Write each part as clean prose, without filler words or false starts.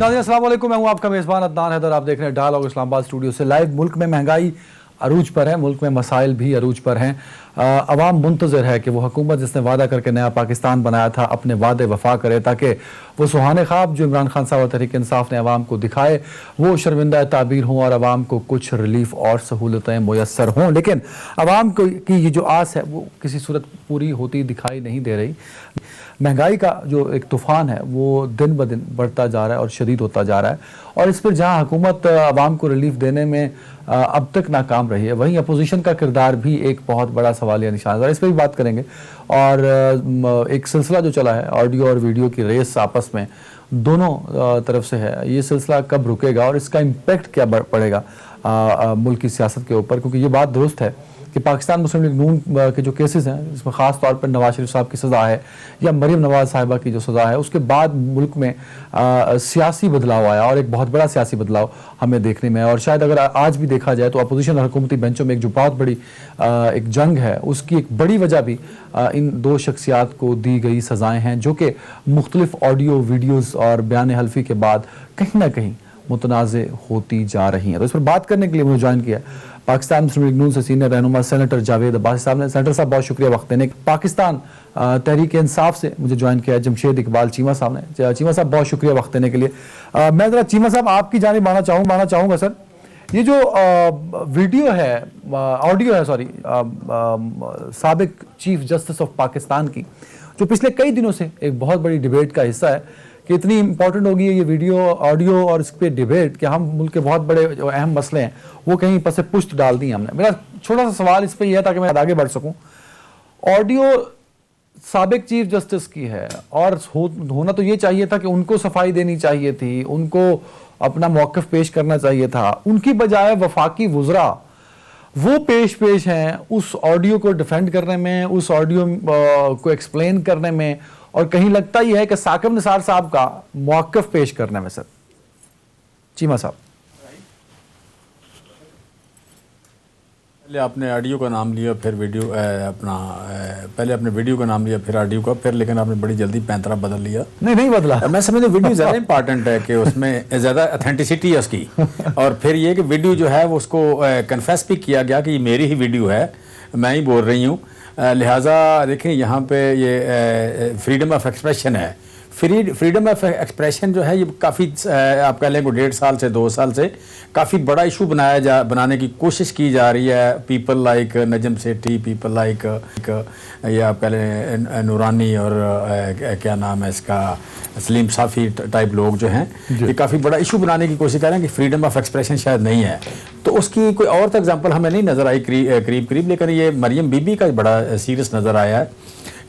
नाज़रीन अस्सलाम वालेकुम, मैं हूं आपका मेज़बान अदनान हैदर। आप देख रहे हैं डायलॉग इस्लामाबाद स्टूडियो से लाइव। मुल्क में महंगाई अरूज पर है, मुल्क में मसाइल भी अरूज पर हैं। अवाम मुंतज़िर है कि वो हुकूमत जिसने वादा करके नया पाकिस्तान बनाया था अपने वादे वफा करे, ताकि वो सुहाने ख्वाब जो इमरान खान साहब और तहरीक इंसाफ ने अवाम को दिखाए वो शर्मिंदा ताबीर हों और अवाम को कुछ रिलीफ और सहूलतें मुयसर हों। लेकिन अवाम की ये जो आस है वो किसी सूरत पूरी होती दिखाई नहीं दे रही। महंगाई का जो एक तूफ़ान है वो दिन ब दिन बढ़ता जा रहा है और शदीद होता जा रहा है, और इस पर जहां हुकूमत आवाम को रिलीफ देने में अब तक नाकाम रही है, वहीं अपोजिशन का किरदार भी एक बहुत बड़ा सवालिया निशान है। इस पर भी बात करेंगे। और एक सिलसिला जो चला है ऑडियो और वीडियो की रेस आपस में दोनों तरफ से है, ये सिलसिला कब रुकेगा और इसका इम्पेक्ट क्या पड़ेगा मुल्क की सियासत के ऊपर, क्योंकि ये बात दुरुस्त है कि पाकिस्तान मुस्लिम लीग नून के जो केसेस हैं इसमें ख़ास तौर पर नवाज शरीफ साहब की सज़ा है या मरीम नवाज साहिबा की जो सज़ा है, उसके बाद मुल्क में सियासी बदलाव आया और एक बहुत बड़ा सियासी बदलाव हमें देखने में है। और शायद अगर आज भी देखा जाए तो अपोजिशन और हुकूमती बेंचों में एक जो बहुत बड़ी एक जंग है उसकी एक बड़ी वजह भी इन दो शख्सियात को दी गई सज़ाएँ हैं, जो कि मुख्तलिफ ऑडियो वीडियोज़ और बयान हल्फी के बाद कहीं ना कहीं मुतनाज़ होती जा रही हैं। तो इस पर बात करने के लिए मुझे ज्वाइन किया पाकिस्तान मुस्लिम लीग नून से सीनियर रहनुमा सेनेटर जावेद अब्बासी साहब ने। सेनेटर साहब बहुत शुक्रिया वक्त देने। पाकिस्तान तहरीक इंसाफ से मुझे ज्वाइन किया जमशेद इकबाल चीमा साहब ने। चीमा साहब बहुत शुक्रिया वक्त देने के लिए। मैं ज़रा चीमा साहब आपकी जानिब आना चाहूँगा सर। ये जो वीडियो है ऑडियो है सॉरी साबिक चीफ जस्टिस ऑफ पाकिस्तान की, जो पिछले कई दिनों से एक बहुत बड़ी डिबेट का हिस्सा है कि इतनी इंपॉर्टेंट होगी ये वीडियो ऑडियो और इस पर डिबेट कि हम मुल्क के बहुत बड़े जो अहम मसले हैं वो कहीं पर से पुष्ट डाल दी हमने। मेरा छोटा सा सवाल इस पर यह है ताकि मैं आगे बढ़ सकूं। ऑडियो साबिक चीफ जस्टिस की है और होना तो ये चाहिए था कि उनको सफाई देनी चाहिए थी, उनको अपना मौक़िफ़ पेश करना चाहिए था। उनकी बजाय वफाकी वुज़रा वो पेश हैं उस ऑडियो को डिफेंड करने में, उस ऑडियो को एक्सप्लेन करने में, और कहीं लगता ही है कि साकिब निसार साहब का मौक़िफ़ पेश करने में। सर चीमा साहब, पहले आपने ऑडियो का नाम लिया फिर वीडियो पहले आपने वीडियो का नाम लिया फिर ऑडियो का, फिर लेकिन आपने बड़ी जल्दी पैंतरा बदल लिया। नहीं बदला। मैं समझता वीडियो ज़्यादा इंपॉर्टेंट है कि उसमें ज़्यादा ऑथेंटिसिटी है उसकी। और फिर ये कि वीडियो जो है वो उसको कन्फेस भी किया गया कि ये मेरी ही वीडियो है, मैं ही बोल रही हूँ। लिहाजा देखें यहाँ पे ये फ्रीडम ऑफ एक्सप्रेशन है। फ्रीडम ऑफ एक्सप्रेशन जो है ये काफ़ी आप कह लें को 1.5 साल से 2 साल से काफ़ी बड़ा इशू बनाने की कोशिश की जा रही है। People like Najam Sethi, people like ये आप कह लें नूरानी और क्या नाम है इसका सलीम साफ़ी टाइप लोग जो हैं ये काफ़ी बड़ा इशू बनाने की कोशिश कर रहे हैं कि फ्रीडम ऑफ एक्सप्रेशन शायद नहीं है। तो उसकी कोई और तो एग्जाम्पल हमें नहीं नज़र आई करीब, लेकिन ये मरियम बीबी का बड़ा सीरियस नज़र आया है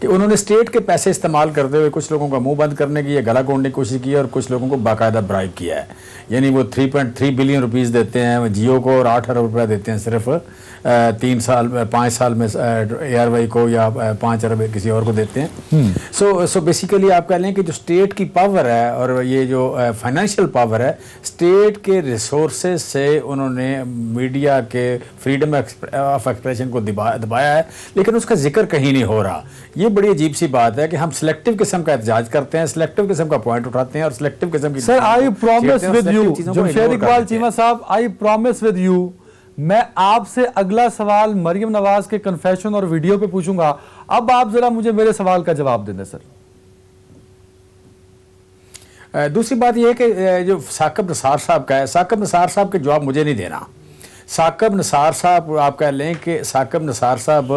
कि उन्होंने स्टेट के पैसे इस्तेमाल करते हुए कुछ लोगों का मुंह बंद करने की या गला घोंटने की कोशिश की और कुछ लोगों को बाकायदा ब्राइब किया है। यानी वो 3.3 बिलियन रुपीस देते हैं जियो को और 8 अरब रुपये देते हैं सिर्फ 5 साल में एयरवाई को, या 5 अरब किसी और को देते हैं। सो बेसिकली आप कह लें कि जो स्टेट की पावर है और ये जो फाइनेंशियल पावर है, स्टेट के रिसोर्सेज से उन्होंने मीडिया के फ्रीडम ऑफ एक्सप्रेशन को दबाया है, लेकिन उसका जिक्र कहीं नहीं हो रहा। ये बड़ी अजीब सी बात है कि हम सिलेक्टिव किस्म का एहतजाज करते हैं, सिलेक्टिव किस्म का पॉइंट उठाते हैं और सिलेक्टिव किस्म की। Sir I promise with you Jamshed Iqbal Cheema साहब, आई प्रॉमिस विद यू, मैं आपसे अगला सवाल मरियम नवाज के कन्फेशन और वीडियो पे पूछूंगा। अब आप जरा मुझे मेरे सवाल का जवाब दे दें सर। दूसरी बात यह है कि जो साकिब निसार साहब का है, साकिब निसार साहब के जवाब मुझे नहीं देना। साकिब निसार साहब आप कह लें कि साकिब निसार साहब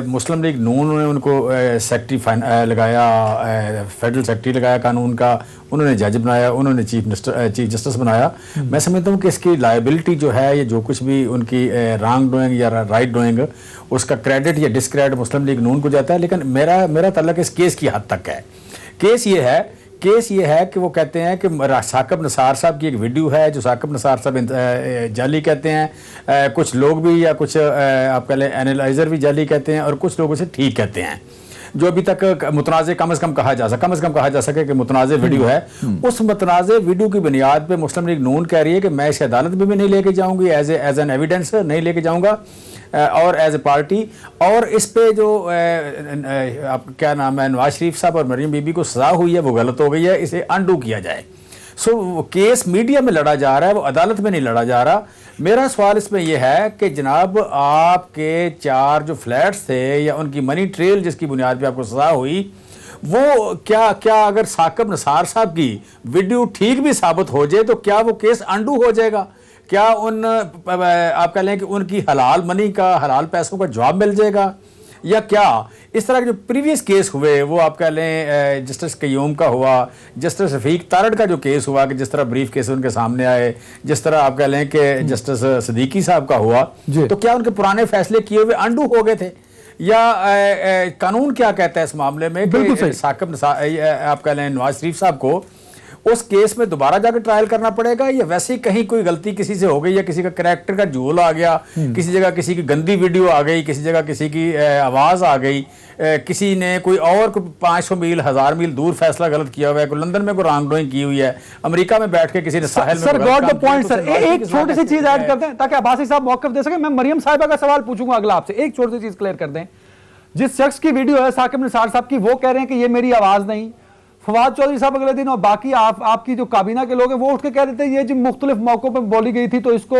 मुस्लिम लीग नून ने उनको सेक्रेटरी लगाया, फेडरल सेक्रेटरी लगाया कानून का, उन्होंने जज बनाया, उन्होंने चीफ जस्टिस बनाया। मैं समझता हूँ कि इसकी लायबिलिटी जो है ये जो कुछ भी उनकी रॉन्ग डूइंग या राइट डूइंग उसका क्रेडिट या डिसक्रेडिट मुस्लिम लीग नून को जाता है। लेकिन मेरा तल्लक इस केस की हद तक है। केस ये है कि वो कहते हैं कि साकिब निसार साहब की एक वीडियो है जो साकिब निसार साहब जाली कहते हैं, कुछ लोग भी या कुछ आप कह लें एनालाइजर भी जाली कहते हैं और कुछ लोग उसे ठीक कहते हैं। जो अभी तक मुतनाज़े कम से कम कहा जा सके कि मुतनाज़े वीडियो है, उस मुतनाज़े वीडियो की बुनियाद पे मुस्लिम लीग नून कह रही है कि मैं इसे अदालत में भी नहीं लेके जाऊंगी, एज एन एविडेंस नहीं लेके जाऊंगा और एज ए पार्टी। और इस पे जो आप क्या नाम है नवाज शरीफ साहब और मरीम बीबी को सज़ा हुई है वो गलत हो गई है, इसे अनडू किया जाए। सो केस मीडिया में लड़ा जा रहा है, वो अदालत में नहीं लड़ा जा रहा। मेरा सवाल इसमें यह है कि जनाब आपके 4 जो फ्लैट्स थे या उनकी मनी ट्रेल जिसकी बुनियाद पे आपको सजा हुई, वो क्या अगर साकिब निसार साहब की वीडियो ठीक भी साबित हो जाए तो क्या वो केस अंडू हो जाएगा? क्या आप कह लें कि उनकी हलाल मनी का, हलाल पैसों का जवाब मिल जाएगा? या क्या इस तरह के जो प्रीवियस केस हुए, वो आप कह लें जस्टिस कयूम का हुआ, जस्टिस रफीक तारड़ का जो केस हुआ कि जिस तरह ब्रीफ केस उनके सामने आए, जिस तरह आप कह लें कि जस्टिस सदीकी साहब का हुआ, तो क्या उनके पुराने फैसले किए हुए अंडू हो गए थे? या कानून क्या कहता है इस मामले में कि साकिब आप कह लें नवाज शरीफ साहब को उस केस में दोबारा जाकर ट्रायल करना पड़ेगा, या वैसे ही कहीं कोई गलती किसी से हो गई, या किसी का कैरेक्टर का झोल आ गया, किसी जगह किसी की गंदी वीडियो आ गई, किसी जगह किसी की आवाज़ आ गई, किसी ने कोई 500 मील 1000 मील दूर फैसला गलत किया हुआ है, कोई लंदन में कोई रॉन्ग डूइंग की हुई है, अमेरिका में बैठ के किसी ने साहिल में। Sir got the point sir. एक छोटी सी चीज ऐड कर दें ताकि अब्बासी साहब मौक़िफ़ दे सके। मैं मरियम साहिबा का सवाल पूछूंगा अगला आपसे, एक छोटी सी चीज क्लियर कर दें। जिस शख्स की वीडियो है साकिब निसार साहब की, वो कह रहे हैं कि ये मेरी आवाज नहीं। फवाद चौधरी साहब अगले दिन और बाकी आपकी जो काबीना के लोग हैं वो उठ के कह देते हैं ये जो मुख्तलिफ मौकों पर बोली गई थी, तो इसको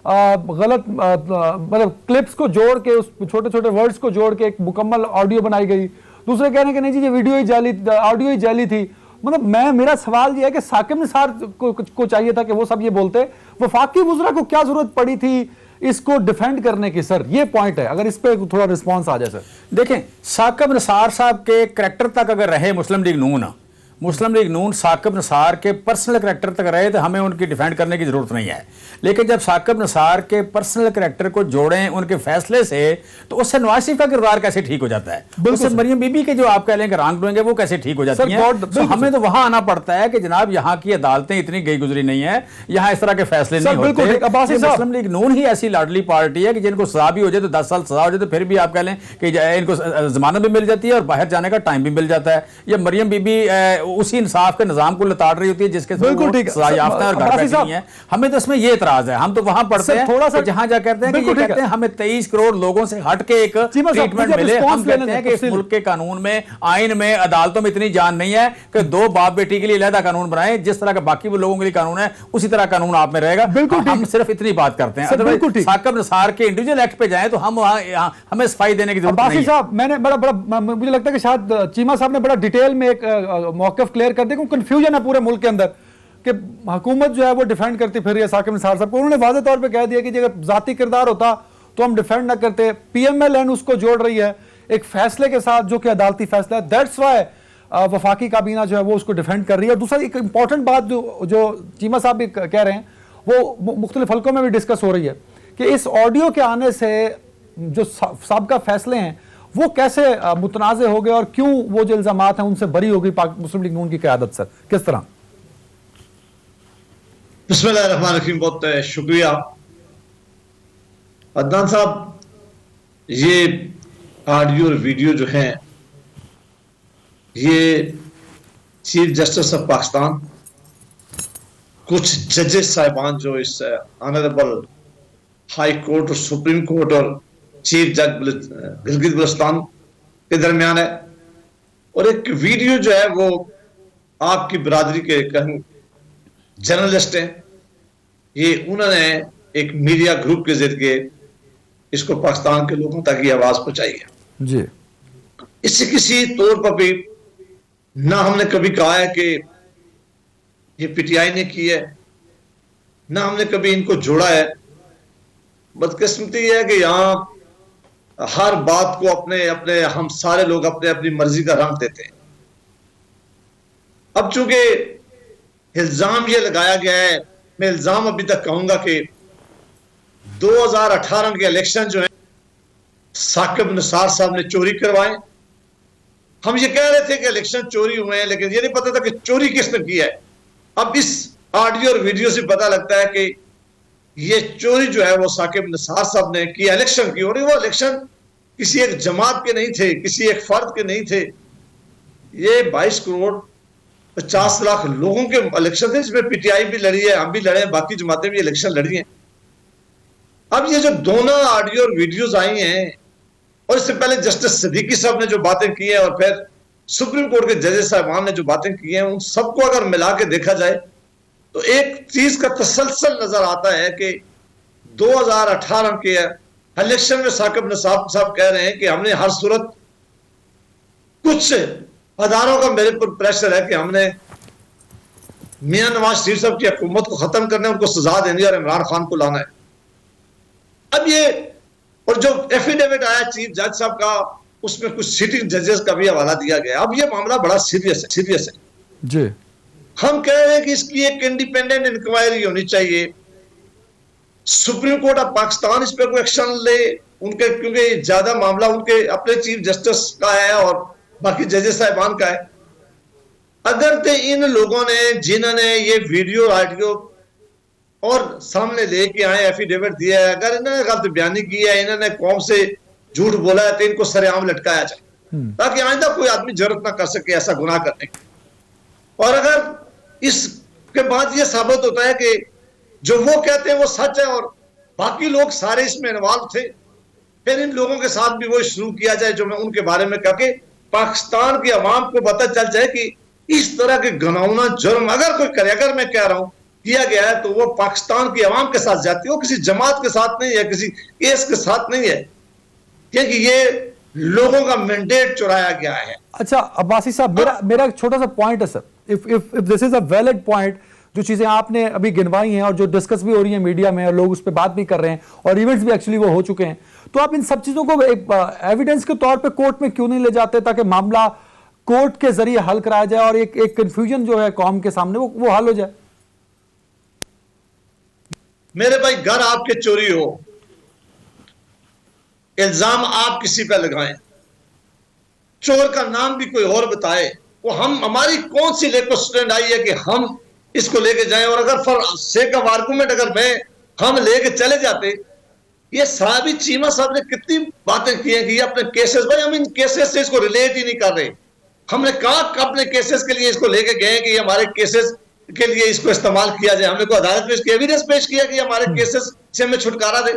गलत मतलब क्लिप्स को जोड़ के, उस छोटे छोटे वर्ड्स को जोड़ के एक मुकम्मल ऑडियो बनाई गई। दूसरे कह रहे हैं कि नहीं जी ये वीडियो ही जाली, ऑडियो ही जाली थी। मतलब मेरा सवाल ये है कि साकिब निसार को चाहिए था कि वो सब ये बोलते, वफाकी वुज़रा को क्या जरूरत पड़ी थी इसको डिफेंड करने की? सर ये पॉइंट है, अगर इस पे थोड़ा रिस्पांस आ जाए सर। देखें, साकिब निसार साहब के करैक्टर तक अगर रहे मुस्लिम लीग नून साकिब निसार के पर्सनल करैक्टर तक रहे तो हमें उनकी डिफेंड करने की जरूरत नहीं है। लेकिन जब साकिब निसार के पर्सनल करैक्टर को जोड़ें उनके फैसले से, तो उससे नवाज शरीफ का किरदार कैसे ठीक हो जाता है? उससे मरियम बीबी के जो आप कह लें कि रॉन्ग डूइंग है वो कैसे ठीक हो जाती है? तो हमें तो वहां आना पड़ता है कि जनाब यहाँ की अदालतें इतनी गई गुजरी नहीं है, यहाँ इस तरह के फैसले नहीं होते। मुस्लिम लीग नून ही ऐसी लाडली पार्टी है कि जिनको सजा भी हो जाए तो 10 साल सजा हो जाए तो फिर भी आप कह लें कि इनको जमानत भी मिल जाती है और बाहर जाने का टाइम भी मिल जाता है। या मरियम बीबी उसी इंसाफ के निजाम को लताड़ रही होती है जिसके सजा याफ्ता है और घर बैठी नहीं है। हमें तो इसमें ये एतराज है, हम तो वहां पढ़ते हैं थोड़ा सा जहां जा कहते हैं कि ये कहते हैं हमें 23 करोड़ लोगों से हट के एक ट्रीटमेंट मिले। हम कहते हैं कि इस मुल्क के कानून में, आइन में, अदालतों में इतनी जान नहीं है कि 2 बाप बेटी के लिए अलग कानून बनाए, जिस तरह का बाकी वो लोगों के लिए कानून है उसी तरह कानून आप में रहेगा। हम सिर्फ इतनी बात करते हैं। अदरवाइज साकिब निसार के इंडिविजुअल एक्ट पे जाए तो हम हमें सफाई देने की जरूरत नहीं है। साहब मैंने बड़ा मुझे लगता है कि शायद चीमा साहब ने बड़ा डिटेल में एक मौक़िफ़ क्लियर कर दिया। कंफ्यूजन है पूरे मुल्क के अंदर कि हुकूमत जो है वो डिफेंड करती फिर साकिब निसार साहब को। उन्होंने वाज़ेह तौर पे कह दिया कि अगर जाती किरदार होता तो हम डिफेंड ना करते। पीएमएल उसको जोड़ रही है एक फैसले के साथ जो कि अदालती फैसला है। दैट्स वाई वफाकी काबीना जो है वो उसको डिफेंड कर रही है। दूसरा एक इंपॉर्टेंट बात जो चीमा साहब भी कह रहे हैं वो मुख्तलिफ हल्कों में भी डिस्कस हो रही है कि इस ऑडियो के आने से जो साबिका फैसले हैं वो कैसे मुतनाज़े हो गए और क्यों वो जो इल्जामात हैं उनसे बरी हो गई मुस्लिम लीग नून की क़यादत? सर किस तरह? बिस्मिल्लाहिर्रहमानिर्रहीम, बहुत शुक्रिया अदनान साहब। ये ऑडियो और वीडियो जो हैं ये चीफ जस्टिस ऑफ पाकिस्तान, कुछ जजेस साहिबान जो इस ऑनरेबल हाई कोर्ट और सुप्रीम कोर्ट और चीफ जज गिलगित बल्तिस्तान के दरमियान है, और एक वीडियो जो है वो आपकी बिरादरी के कहीं जर्नलिस्ट हैं, ये उन्होंने एक मीडिया ग्रुप के जरिए इसको पाकिस्तान के लोगों तक ये आवाज पहुंचाई है जी। इससे किसी तौर पर भी ना हमने कभी कहा है कि ये पीटीआई ने की है, ना हमने कभी इनको जोड़ा है। बदकिस्मती है कि यहाँ हर बात को अपने अपने हम सारे लोग अपने अपनी मर्जी का रंग देते हैं। अब चूंकि इल्जाम ये लगाया गया है, मैं इल्जाम अभी तक कहूंगा कि 2018 के इलेक्शन जो है साकिब निसार साहब ने चोरी करवाए। हम ये कह रहे थे कि इलेक्शन चोरी हुए हैं, लेकिन ये नहीं पता था कि चोरी किसने की है। अब इस ऑडियो और वीडियो से पता लगता है कि ये चोरी जो है वो साकिब निसार साहब ने की, इलेक्शन की। और वो इलेक्शन किसी एक जमात के नहीं थे, किसी एक फर्द के नहीं थे, ये 22 करोड़ 50 लाख लोगों के इलेक्शन थे, जिसमें पीटीआई भी लड़ी है, हम भी लड़े हैं, बाकी जमातें भी इलेक्शन लड़ी हैं। अब ये जो दोनों ऑडियो और वीडियोस आई हैं, और इससे पहले जस्टिस सदीकी साहब ने जो बातें की हैं और फिर सुप्रीम कोर्ट के जजेस साहबान ने जो बातें की हैं, उन सबको अगर मिला के देखा जाए तो एक चीज का तसलसल नजर आता है कि 2018 के इलेक्शन में साकिब नसाब साहब कह रहे हैं कि हमने हर सूरत, कुछ अदारों का मेरे पर प्रेशर है कि हमने मियां नवाज शरीफ साहब की हुकूमत को खत्म करना है, उनको सजा देनी है और इमरान खान को लाना है। अब ये, और जो एफिडेविट आया चीफ जज साहब का, उसमें कुछ सिटिंग जजेस का भी हवाला दिया गया। अब ये मामला बड़ा सीरियस है जी। हम कह रहे हैं कि इसकी एक इंडिपेंडेंट इंक्वायरी होनी चाहिए। सुप्रीम कोर्ट ऑफ पाकिस्तान इस पर कोई एक्शन ले, उनके, क्योंकि ज्यादा मामला उनके अपने चीफ जस्टिस का है और बाकी जजेस साहिबान का है। अगर तो इन लोगों ने, जिन्होंने ये वीडियो ऑडियो और सामने लेके आए, एफिडेविट दिया है, अगर इन्होंने गलत बयानी की है, इन्होंने कौम से झूठ बोला है, तो इनको सरेआम लटकाया जाए ताकि आइंदा कोई आदमी जरूरत ना कर सके ऐसा गुनाह करने की। और अगर इसके बाद ये साबित होता है कि जो वो कहते हैं वो सच है और बाकी लोग सारे इसमें इन्वॉल्व थे, फिर इन लोगों के साथ भी वो शुरू किया जाए जो मैं उनके बारे में कह के पाकिस्तान की आवाम को पता चल जाए कि इस तरह के घिनौना जुर्म अगर कोई करे, अगर मैं कह रहा हूं किया गया है, तो वो पाकिस्तान की आवाम के साथ जाती है, वो किसी जमात के साथ नहीं है, किसी केस के साथ नहीं है, क्योंकि ये लोगों का मैंडेट चुराया गया है। अच्छा अब्बासी साहब, मेरा एक छोटा सा पॉइंट है sir, if this is a valid point, जो चीजें आपने अभी गिनवाई हैं और जो डिस्कस भी हो रही है मीडिया में और लोग उस पर बात भी कर रहे हैं और इवेंट्स भी एक्चुअली वो हो चुके हैं, तो आप इन सब चीजों को एक एविडेंस के तौर पे कोर्ट में क्यों नहीं ले जाते ताकि मामला कोर्ट के जरिए हल कराया जाए और एक कंफ्यूजन जो है कौम के सामने वो हल हो जाए? मेरे भाई, घर आपके चोरी हो, इल्जाम आप किसी पे लगाएं, चोर का नाम भी कोई और बताए, वो हमारी कौन सी लेको स्टैंड आई है कि हम इसको लेके जाएं? और अगर फॉर सेक ऑफ आर्गुमेंट अगर हम लेके चले जाते, ये साहबी चीमा साहब ने कितनी बातें की हैं कि ये अपने केसेस, भाई हम इन केसेस से इसको रिलेट ही नहीं कर रहे। हमने कहा अपने केसेस के लिए इसको लेके गए कि हमारे केसेस के लिए इसको इस्तेमाल किया जाए, हमने को अदालत में इसके एविडेंस पेश किया कि हमारे केसेस से हमें छुटकारा दे।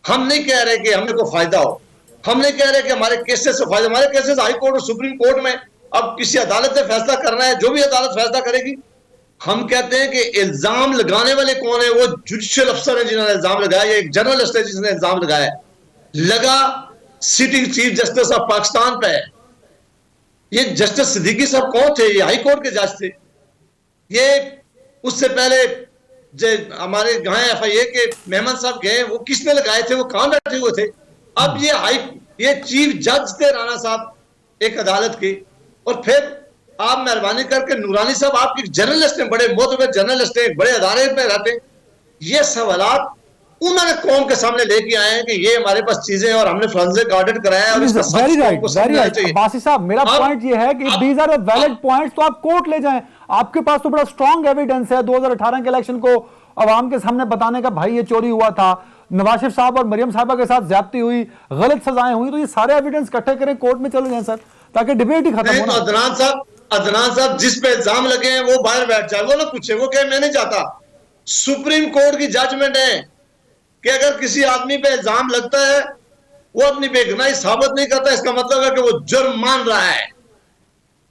हम नहीं कह रहे कि हमें को फायदा हो, हम नहीं कह रहे कि हमारे केसेस से फायदा, हमारे केसेस हाई कोर्ट और सुप्रीम कोर्ट में, अब किसी अदालत ने फैसला करना है, जो भी अदालत फैसला करेगी। हम कहते हैं कि इल्जाम लगाने वाले कौन है? वो जुडिशियल अफसर है जिन्होंने इल्जाम लगाया, या एक जर्नलिस्ट है जिसने इल्जाम लगाया, लगा sitting chief justice of Pakistan पे है। ये जस्टिस सिद्दीकी साहब कौन थे? ये हाई कोर्ट के जज थे। ये उससे पहले हमारे गए FIA के मेहमान साहब गए, वो किसने लगाए थे? वो कहां बैठे हुए थे? अब ये चीफ जज थे राणा साहब एक अदालत के, और फिर आप मेहरबानी करके नूरानी साहब, आपकी जर्नलिस्ट हैं, बड़े मोतबर जर्नलिस्ट हैं, बड़े अदारे में रहते हैं, ये सवालात उन्होंने कौम के सामने लेके आए हैं कि ये हमारे पास चीजें हैं और हमने फोरेंसिक ऑडिट कराया है और इसका वेरी राइट अब्बासी साहब, मेरा पॉइंट ये है कि दीज आर वैलिड पॉइंट्स, तो आप कोर्ट ले जाएं। आपके पास तो बड़ा स्ट्रॉन्ग एविडेंस है 2018 के इलेक्शन को अवाम के सामने बताने का, भाई ये चोरी हुआ था, नवाज शरीफ साहब और मरियम साहबा के साथ ज्यादती हुई, गलत सजाएं हुई, तो ये सारे एविडेंस इकट्ठे करें, कोर्ट में चले जाएं सर, ताकि डिबेट ही खत्म हो। अदनान साहब जिस पे इल्जाम लगे हैं वो बाहर बैठ जाए, वो ना पूछे, वो कहे मैं नहीं चाहता। सुप्रीम कोर्ट की जजमेंट है कि अगर किसी आदमी पे इल्जाम लगता है, वो अपनी बेगुनाही साबित नहीं करता, इसका मतलब है कि वो जुर्म मान रहा है।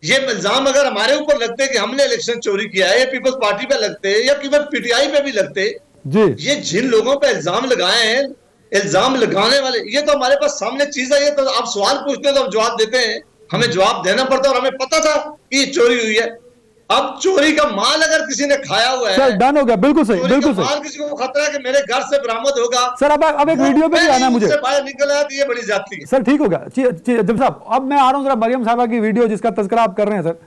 ये इल्जाम अगर हमारे ऊपर लगते कि हमने इलेक्शन चोरी किया है, या पीपल्स पार्टी पे लगते या केवल PTI पे भी लगते जी, ये जिन लोगों पे इल्जाम लगाए हैं, इल्जाम लगाने वाले, ये तो हमारे पास सामने चीज है। ये तो आप सवाल पूछते हैं तो हम जवाब देते हैं, हमें जवाब देना पड़ता है, और हमें पता था कि चोरी हुई है। अब चोरी का माल अगर किसी ने खाया हुआ है, सर डन हो गया, बिल्कुल सही, बिल्कुल सही। माल किसी को खतरा है कि मेरे घर से बरामद होगा सर, अब एक वीडियो पे भी आना है मुझे, बाहर निकल आया, तो ये बड़ी जाती है सर। ठीक हो गया जब साहब, अब मैं आ रहा हूं जरा मरियम साहबा की वीडियो जिसका तज़किरा आप कर रहे हैं सर।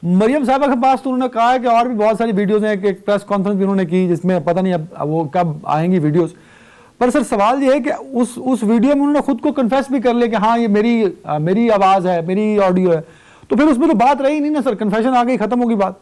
मरियम साहबा के पास तो उन्होंने कहा है कि और भी बहुत सारी वीडियोज हैं, एक प्रेस कॉन्फ्रेंस भी उन्होंने की जिसमें पता नहीं अब वो कब आएंगी वीडियोज, पर सर सवाल ये है कि उस वीडियो में उन्होंने खुद को कन्फेस भी कर लिया कि हाँ ये मेरी आवाज है, मेरी ऑडियो है, तो फिर उसमें तो बात रही नहीं ना सर, कन्फेशन आ गई, खत्म होगी बात।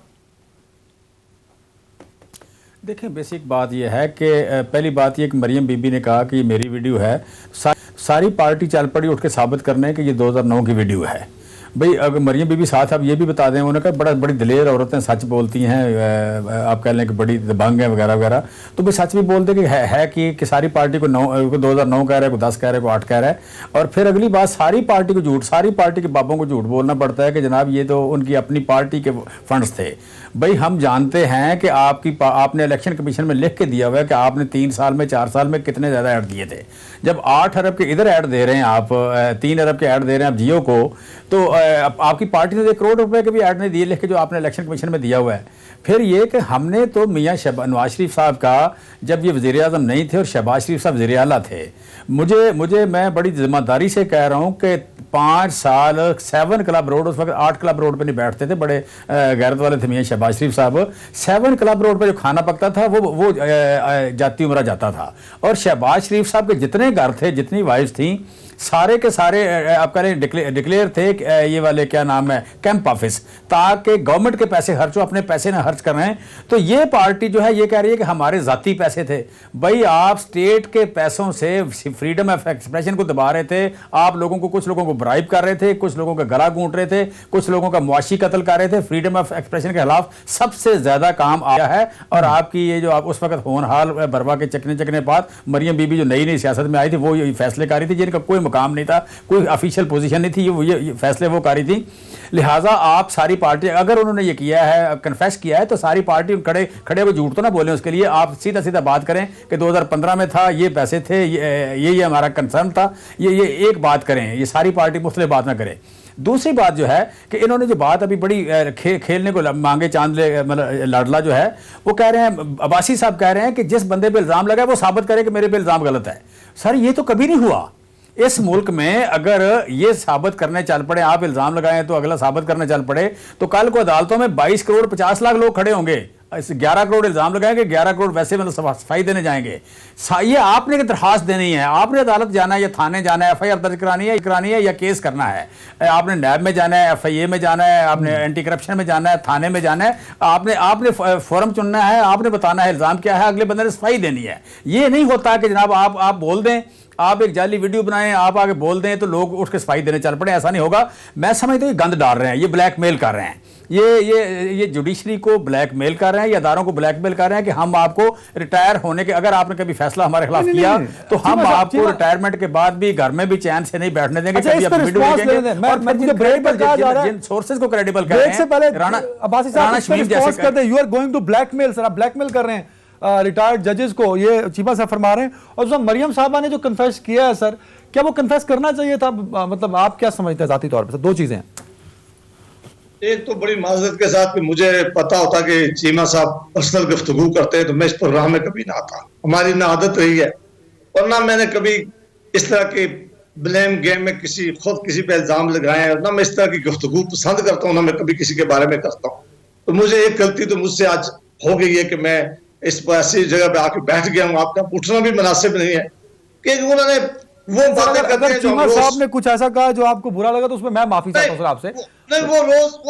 देखें, बेसिक बात यह है कि पहली बात यह कि मरियम बीबी ने कहा कि ये मेरी वीडियो है, सारी पार्टी चल पड़ी उठ के साबित करने कि ये 2009 की वीडियो है, भाई अगर मरियम बीबी साथ आप ये भी बता दें, उन्होंने कहा बड़ी दिलेर औरतें सच बोलती हैं, आप कह लें कि बड़ी दबंग है वगैरह वगैरह, तो भाई सच भी बोलते कि है कि सारी पार्टी को 2009 कह रहा है, को 10 कह रहा है, को 8 कह रहा है, और फिर अगली बात सारी पार्टी को झूठ, सारी पार्टी के बाबों को झूठ बोलना पड़ता है कि जनाब ये तो उनकी अपनी पार्टी के फंड्स थे। भाई हम जानते हैं कि आपने इलेक्शन कमीशन में लिख के दिया हुआ है कि आपने 3 साल में 4 साल में कितने ज़्यादा ऐड दिए थे। जब 8 अरब के इधर ऐड दे रहे हैं आप, 3 अरब के ऐड दे रहे हैं आप जियो को, तो आपकी पार्टी ने 1 करोड़ रुपए के भी ऐड नहीं दिए लिख के, जो आपने इलेक्शन कमीशन में दिया हुआ है। फिर ये कि हमने तो मियाँ नवाज शरीफ साहब का, जब ये वज़ीर आज़म नहीं थे और शहबाज शरीफ साहब वज़ीर आला थे, मैं बड़ी जिम्मेदारी से कह रहा हूँ कि 5 साल 7 क्लब रोड, उस वक्त 8 क्लब रोड पे नहीं बैठते थे, बड़े गैरत वाले थे मियाँ शहबाज शरीफ साहब। 7 क्लब रोड पे जो खाना पकता था वो जाती उमरा जाता था, और शहबाज शरीफ साहब के जितने घर थे, जितनी वाइफ्स थी, सारे के सारे आप कह रहे हैं डिक्लेयर थे ये वाले क्या नाम है कैंप ऑफिस, ताकि गवर्नमेंट के पैसे खर्च हो, अपने पैसे ना खर्च कर रहे हैं। तो ये पार्टी जो है ये कह रही है कि हमारे जाती पैसे थे। भाई आप स्टेट के पैसों से फ्रीडम ऑफ एक्सप्रेशन को दबा रहे थे, आप लोगों को, कुछ लोगों को ब्राइब कर रहे थे, कुछ लोगों का गला घूंट रहे थे, कुछ लोगों का मुआशी कत्ल कर रहे थे। फ्रीडम ऑफ एक्सप्रेशन के खिलाफ सबसे ज्यादा काम आया है, और आपकी ये जो आप उस वक्त होनहाल बरवा के चकने बात, मरियम बीबी जो नई सियासत में आई थी, वो ये फैसले कर रही थी जिनका कोई मुकाम नहीं था, कोई ऑफिशियल पोजीशन नहीं थी, ये फैसले वो कर रही थी। लिहाजा आप सारी पार्टी, अगर उन्होंने ये किया है, कन्फेस किया है, तो सारी पार्टी खड़े को झूठ तो ना बोलें, उसके लिए आप सीधा सीधा बात करें कि 2015 में था, ये पैसे थे, ये हमारा कंसर्न था, ये एक बात करें, ये सारी पार्टी मुख्तलिफ बात ना करें। दूसरी बात जो है कि इन्होंने जो बात अभी बड़ी खेलने को मांगे चांद मतलब लाडला जो है, वो कह रहे हैं, अब्बासी साहब कह रहे हैं कि जिस बंदे पे इल्ज़ाम लगा है वो साबित करे कि मेरे पे इल्ज़ाम गलत है। सर ये तो कभी नहीं हुआ इस मुल्क में। अगर ये साबित करने चल पड़े, आप इल्ज़ाम लगाएं तो अगला साबित करने चल पड़े, तो कल को अदालतों में 22 करोड़ 50 लाख लोग खड़े होंगे। 11 करोड़ इल्ज़ाम लगाएंगे, 11 करोड़ वैसे मतलब सफाई देने जाएंगे। ये आपने दरखास्त देनी है, आपने अदालत जाना है या थाने जाना है, FIR दर्ज करानी है या केस करना है, आपने नैब में जाना है, FIA में जाना है, आपने एंटी करप्शन में जाना है, थाने में जाना है, आपने फोरम चुनना है, आपने बताना है इल्ज़ाम क्या है, अगले बंदे ने सफाई देनी है। ये नहीं होता कि जनाब आप बोल दें, आप एक जाली वीडियो बनाएं, आप आगे बोल दें तो लोग उसके सफाई देने चल पड़े। ऐसा नहीं होगा। मैं समझता हूं ये गंद डाल रहे हैं, ये ब्लैकमेल कर रहे हैं, ये जुडिशरी को ब्लैकमेल कर रहे हैं, या अदारों को ब्लैकमेल कर रहे हैं कि हम आपको रिटायर होने के, अगर आपने कभी फैसला हमारे खिलाफ किया तो हम आपको रिटायरमेट के बाद भी घर में भी चैन से नहीं बैठने देंगे। जिन सोर्सेज को क्रेडिबल कर रहे हैं, राणा शमीम जैसे, you are going to blackmail, sir आप ब्लैकमेल कर रहे हैं रिटायर्ड जजेस को, ये चीमा साहब फरमा रहे हैं। और जो मरियम साहबा ने जो कन्फेस किया है सर, क्या वो कन्फेस करना चाहिए था? मतलब आप क्या समझते हैं जाती तौर पर? दो चीजें हैं। एक तो बड़ी माजरत के साथ कि मुझे पता होता कि चीमा साहब पर्सनल गुफ्तगू करते हैं तो मैं इस प्रोग्राम में कभी ना आता। हमारी ना आदत रही है, और ना मैंने कभी इस तरह के ब्लेम गेम में खुद किसी पे इल्जाम लगाए, और ना मैं इस तरह की गुफ्तगू पसंद करता हूँ, ना मैं कभी किसी के बारे में करता हूँ। तो मुझे एक गलती तो मुझसे आज हो गई है कि मैं इस ऐसी जगह पे आके बैठ गया हूँ। आपका उठना भी मुनासिब नहीं है कि उन्होंने वो बातें करते हैं। चीमा साहब ने कुछ ऐसा कहा जो आपको बुरा लगा तो उसमें मैं माफी चाहता हूं सर आपसे। नहीं, वो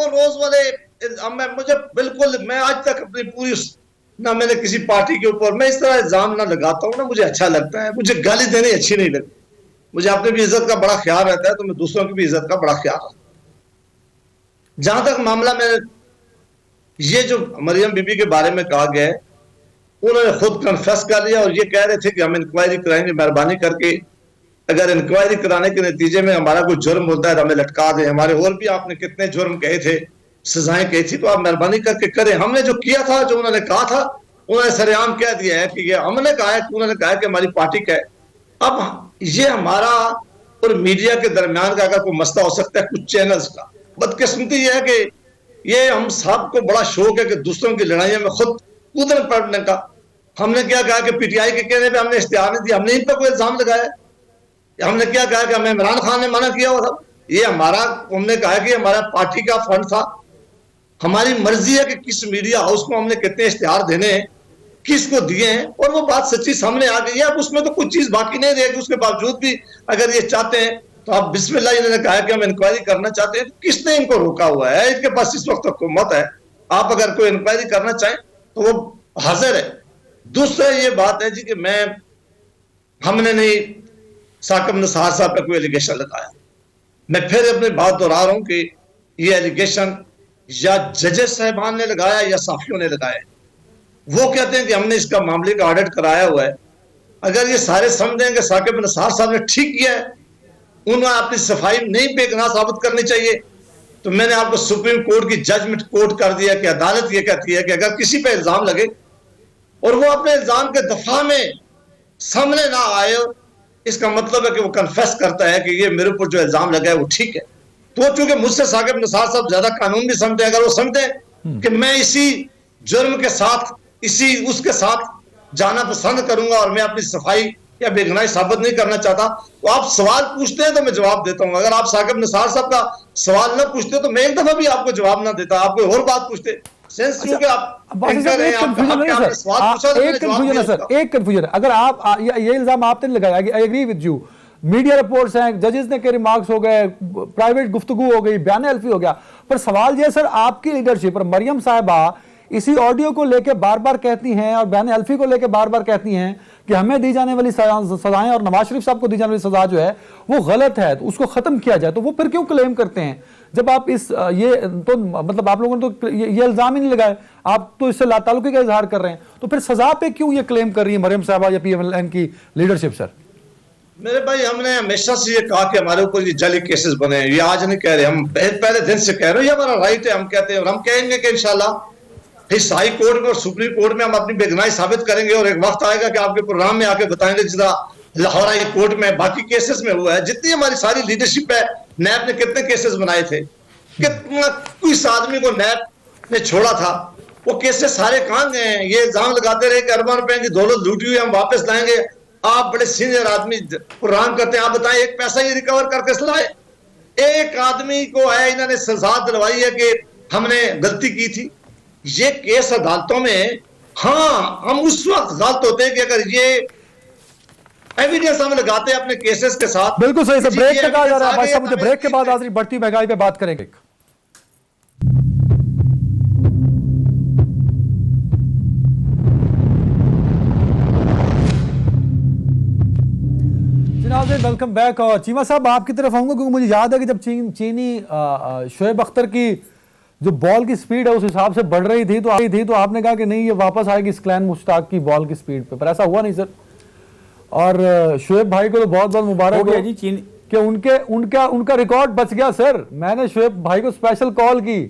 रोज वाले मुझे बिल्कुल, मैं आज तक अपनी पूरी, ना मैंने किसी पार्टी के ऊपर मैं इस तरह इल्जाम ना लगाता हूँ, ना मुझे अच्छा लगता है। मुझे गाली देनी अच्छी नहीं लगती। मुझे अपनी भी इज्जत का बड़ा ख्याल रहता है, तो मैं दूसरों की भी इज्जत का बड़ा ख्याल रखता हूं। जहां तक मामला में ये जो मरियम बीबी के बारे में कहा गया है, उन्होंने खुद कन्फेस कर लिया और ये कह रहे थे कि हम इंक्वायरी कराएंगे, मेहरबानी करके अगर इंक्वायरी कराने के नतीजे में हमारा कोई जुर्म होता है तो हमें लटका दें। हमारे और भी आपने कितने जुर्म कहे थे, सजाएं कही थी, तो आप मेहरबानी करके करें। हमने जो किया था, जो उन्होंने कहा था, उन्होंने सरेआम कह दिया है कि ये हमने कहा है, उन्होंने कहा है कि हमारी पार्टी का है। अब ये हमारा और मीडिया के दरमियान का अगर कोई मसला हो सकता है कुछ चैनल्स का, बदकिस्मती यह है कि ये हम सबको बड़ा शौक है कि दूसरों की लड़ाइयों में खुद कूदने पड़ने का। हमने क्या कहा कि PTI के कहने पे हमने इश्तिहार नहीं दिया, हमने इन पर कोई इल्जाम लगाया। हमने क्या कहा कि हमें इमरान खान ने मना किया हुआ था। ये हमारा, हमने कहा कि हमारा पार्टी का फंड था। हमारी मर्जी है कि किस मीडिया हाउस को हमने कितने इश्तिहार देने हैं, किसको दिए हैं, और वो बात सच्ची सामने आ गई है। अब उसमें तो कुछ चीज बाकी नहीं रहेगी। उसके बावजूद भी अगर ये चाहते हैं तो आप बिस्मिल्लाह, इन्होंने कहा है कि हम इंक्वायरी करना चाहते हैं, तो किसने इनको रोका हुआ है? इनके पास इस वक्त हुकूमत है। आप अगर कोई इंक्वायरी करना चाहें तो वो हाजिर है। दूसरा ये बात है जी कि हमने नहीं साकिब निसार साहब पे कोई एलिगेशन लगाया। मैं फिर अपनी बात दोहरा रहा हूं कि ये एलिगेशन या जजेस साहिबान ने लगाया या साफियों ने लगाया। वो कहते हैं कि हमने इसका मामले का ऑडिट कराया हुआ है। अगर ये सारे समझें कि साकिब निसार साहब ने ठीक किया है, उन्हें अपनी सफाई नहीं बेगुनाह साबित करनी चाहिए, तो मैंने आपको सुप्रीम कोर्ट की जजमेंट कोट कर दिया कि अदालत ये कहती है कि अगर किसी पे इल्जाम लगे और वो अपने इल्जाम के दफा में सामने ना आए, इसका मतलब है कि वो कन्फेस करता है कि ये मेरे ऊपर जो इल्जाम लगा है वो ठीक है। तो चूंकि मुझसे साकिब निसार साहब ज्यादा कानून भी समझते, अगर वो समझते कि मैं इसी जुर्म के साथ इसी उसके साथ जाना पसंद करूंगा और मैं अपनी सफाई या बेगुनाही साबित नहीं करना चाहता, तो आप सवाल पूछते हैं तो मैं जवाब देता हूं। अगर आप साकिब निसार साहब का सवाल ना पूछते तो मैं एक दफा भी आपको जवाब ना देता, आप कोई और बात पूछते। सेंस क्योंकि आप एंकर हैं, आपने सवाल पूछा तो मैंने जवाब दिया उसका। एक कंफ्यूजन है। अगर आप ये इल्जाम आपने लगाया कि I agree with you, media reports हैं, जजेस ने के रिमार्क्स हो गए, प्राइवेट गुफ्तगू हो गई, बयान अल्फी हो गया, पर सवाल ये सर आपकी लीडरशिप और मरियम साहिबा इसी ऑडियो को लेकर बार बार कहती हैं और बयान अल्फी को लेकर बार बार कहती हैं कि हमें दी जाने वाली सजाएं और नवाज शरीफ साहब को दी जाने वाली सजा जो है वो गलत है, तो उसको खत्म किया जाए। तो वो फिर क्यों क्लेम करते हैं जब आप इस ये तो मतलब आप लोगों ने तो ये इल्जाम ही नहीं लगाए, आप तो इससे लाताल्लुकी का इजहार कर रहे हैं, तो फिर सजा पे क्यों ये क्लेम कर रही है मरियम साहबा या पीएमएलएन की लीडरशिप? सर मेरे भाई, हमने हमेशा से ये कहा कि हमारे ऊपर ये जाली केसेस बने हैं, ये आज नहीं कह रहे, हम पहले दिन से कह रहे हैं, ये हमारा राइट है, हम कहते हैं और हम कहेंगे कि इंशाल्लाह इस हाई कोर्ट में और सुप्रीम कोर्ट में हम अपनी बेगुनाही साबित करेंगे और एक वक्त आएगा कि आपके प्रोग्राम में आके बताएंगे जिस तरह लाहौर हाई कोर्ट में बाकी केसेस में हुआ है। जितनी हमारी सारी लीडरशिप है, नैब ने कितने केसेस बनाए थे, कितना किस आदमी को नैब ने छोड़ा था, वो केसेस सारे कहां गए हैं? ये इल्जाम लगाते रहे कि अरबों रुपए की दौलत लूटी हुई हम वापस लाएंगे। आप बड़े सीनियर आदमी प्रोग्राम करते हैं, आप बताएं एक पैसा ही रिकवर करके लाए? एक आदमी को है इन्होंने सजा दिलवाई है कि हमने गलती की थी। ये केस अदालतों में, हाँ हम उस वक्त गलत होते हैं कि अगर ये एविडेंस हम लगाते हैं अपने केसेस के साथ। बिल्कुल सही सर, ब्रेक पे कहा जा रहा है भाई साहब, मुझे ब्रेक के बाद आज बढ़ती महंगाई पे बात करेंगे। Welcome back. और चीमा साहब आपकी तरफ आऊंगा क्योंकि मुझे याद है कि जब चीनी शोएब अख्तर की जो बॉल की स्पीड है उस हिसाब से बढ़ रही थी तो आपने कहा कि नहीं ये वापस आएगी स्क्लैन मुश्ताक की बॉल की स्पीड पे, पर ऐसा हुआ नहीं सर। और शोएब भाई को तो बहुत बहुत मुबारक हो जी चीनी कि उनका रिकॉर्ड बच गया सर। मैंने शोएब भाई को स्पेशल कॉल की,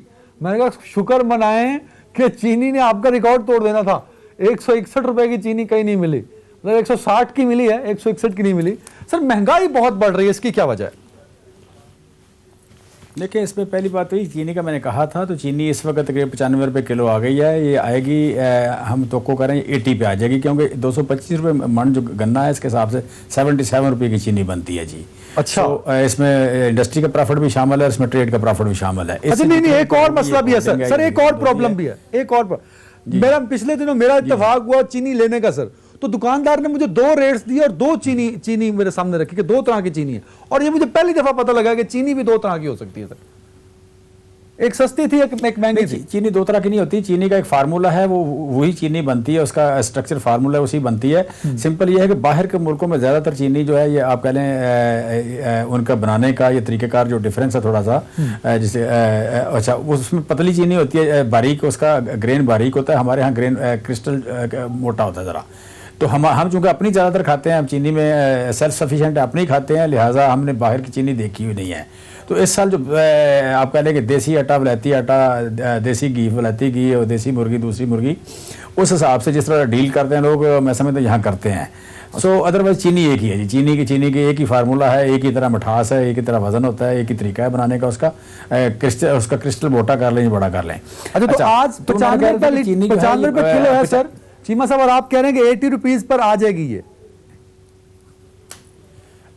मैंने कहा शुक्र मनाएं कि चीनी ने आपका रिकॉर्ड तोड़ देना था। 161 रुपए की चीनी कहीं नहीं मिली, मतलब 160 की मिली है, 161 की नहीं मिली। सर महंगाई बहुत बढ़ रही है, इसकी क्या वजह है? देखिए इसमें पहली बात तो चीनी का मैंने कहा था, तो चीनी इस वक्त तकरीबन 95 रुपये किलो आ गई है। ये आएगी हम तो करें 80 पे आ जाएगी, क्योंकि 225 रुपये मन जो गन्ना है इसके हिसाब से 77 रुपये की चीनी बनती है जी। अच्छा, तो इसमें इंडस्ट्री का प्रॉफिट भी शामिल है, इसमें ट्रेड का प्रॉफिट भी शामिल है। अच्छा नहीं, एक और मसला भी है सर, एक और प्रॉब्लम भी है, एक और मेरा पिछले दिनों मेरा इत्तेफाक हुआ चीनी लेने का सर, तो दुकानदार ने मुझे 2 रेट्स दिए और 2 चीनी मेरे सामने रखी कि 2 तरह की चीनी है। और ये मुझे पहली दफा पता लगा कि चीनी भी 2 तरह की हो सकती है सर, एक सस्ती थी एक महंगी थी। चीनी 2 तरह की नहीं होती, चीनी का एक फार्मूला है, वो वही चीनी बनती है, उसका स्ट्रक्चर फार्मूला है, उसी बनती है। सिंपल ये है कि बाहर के मुल्कों में ज़्यादातर चीनी जो है ये आप कह लें उनका बनाने का ये तरीक़ेकार जो डिफरेंस है थोड़ा सा, जैसे अच्छा उसमें पतली चीनी होती है, बारीक उसका ग्रेन बारीक होता है, हमारे यहाँ ग्रेन क्रिस्टल मोटा होता है ज़रा। तो हम चूँकि अपनी ज़्यादातर खाते हैं, हम चीनी में सेल्फ सफिशिएंट अपनी खाते हैं, लिहाजा हमने बाहर की चीनी देखी हुई नहीं है। तो इस साल जो आप कह लें कि देसी आटा वलायती आटा, देसी घी वलायती घी और देसी मुर्गी दूसरी मुर्गी, उस हिसाब से जिस तरह डील करते हैं लोग, मैं समझता यहाँ करते हैं। सो अदरवाइज चीनी एक ही है जी, चीनी की एक ही फार्मूला है, एक ही तरह मिठास है, एक ही तरह वजन होता है, एक ही तरीका है बनाने का उसका। उसका क्रिस्टल मोटा कर लें, बड़ा कर लें। अच्छा तो आज 95 रुपये किलो है सर चीमा साहब, और आप कह रहे हैं कि 80 रुपीज पर आ जाएगी ये?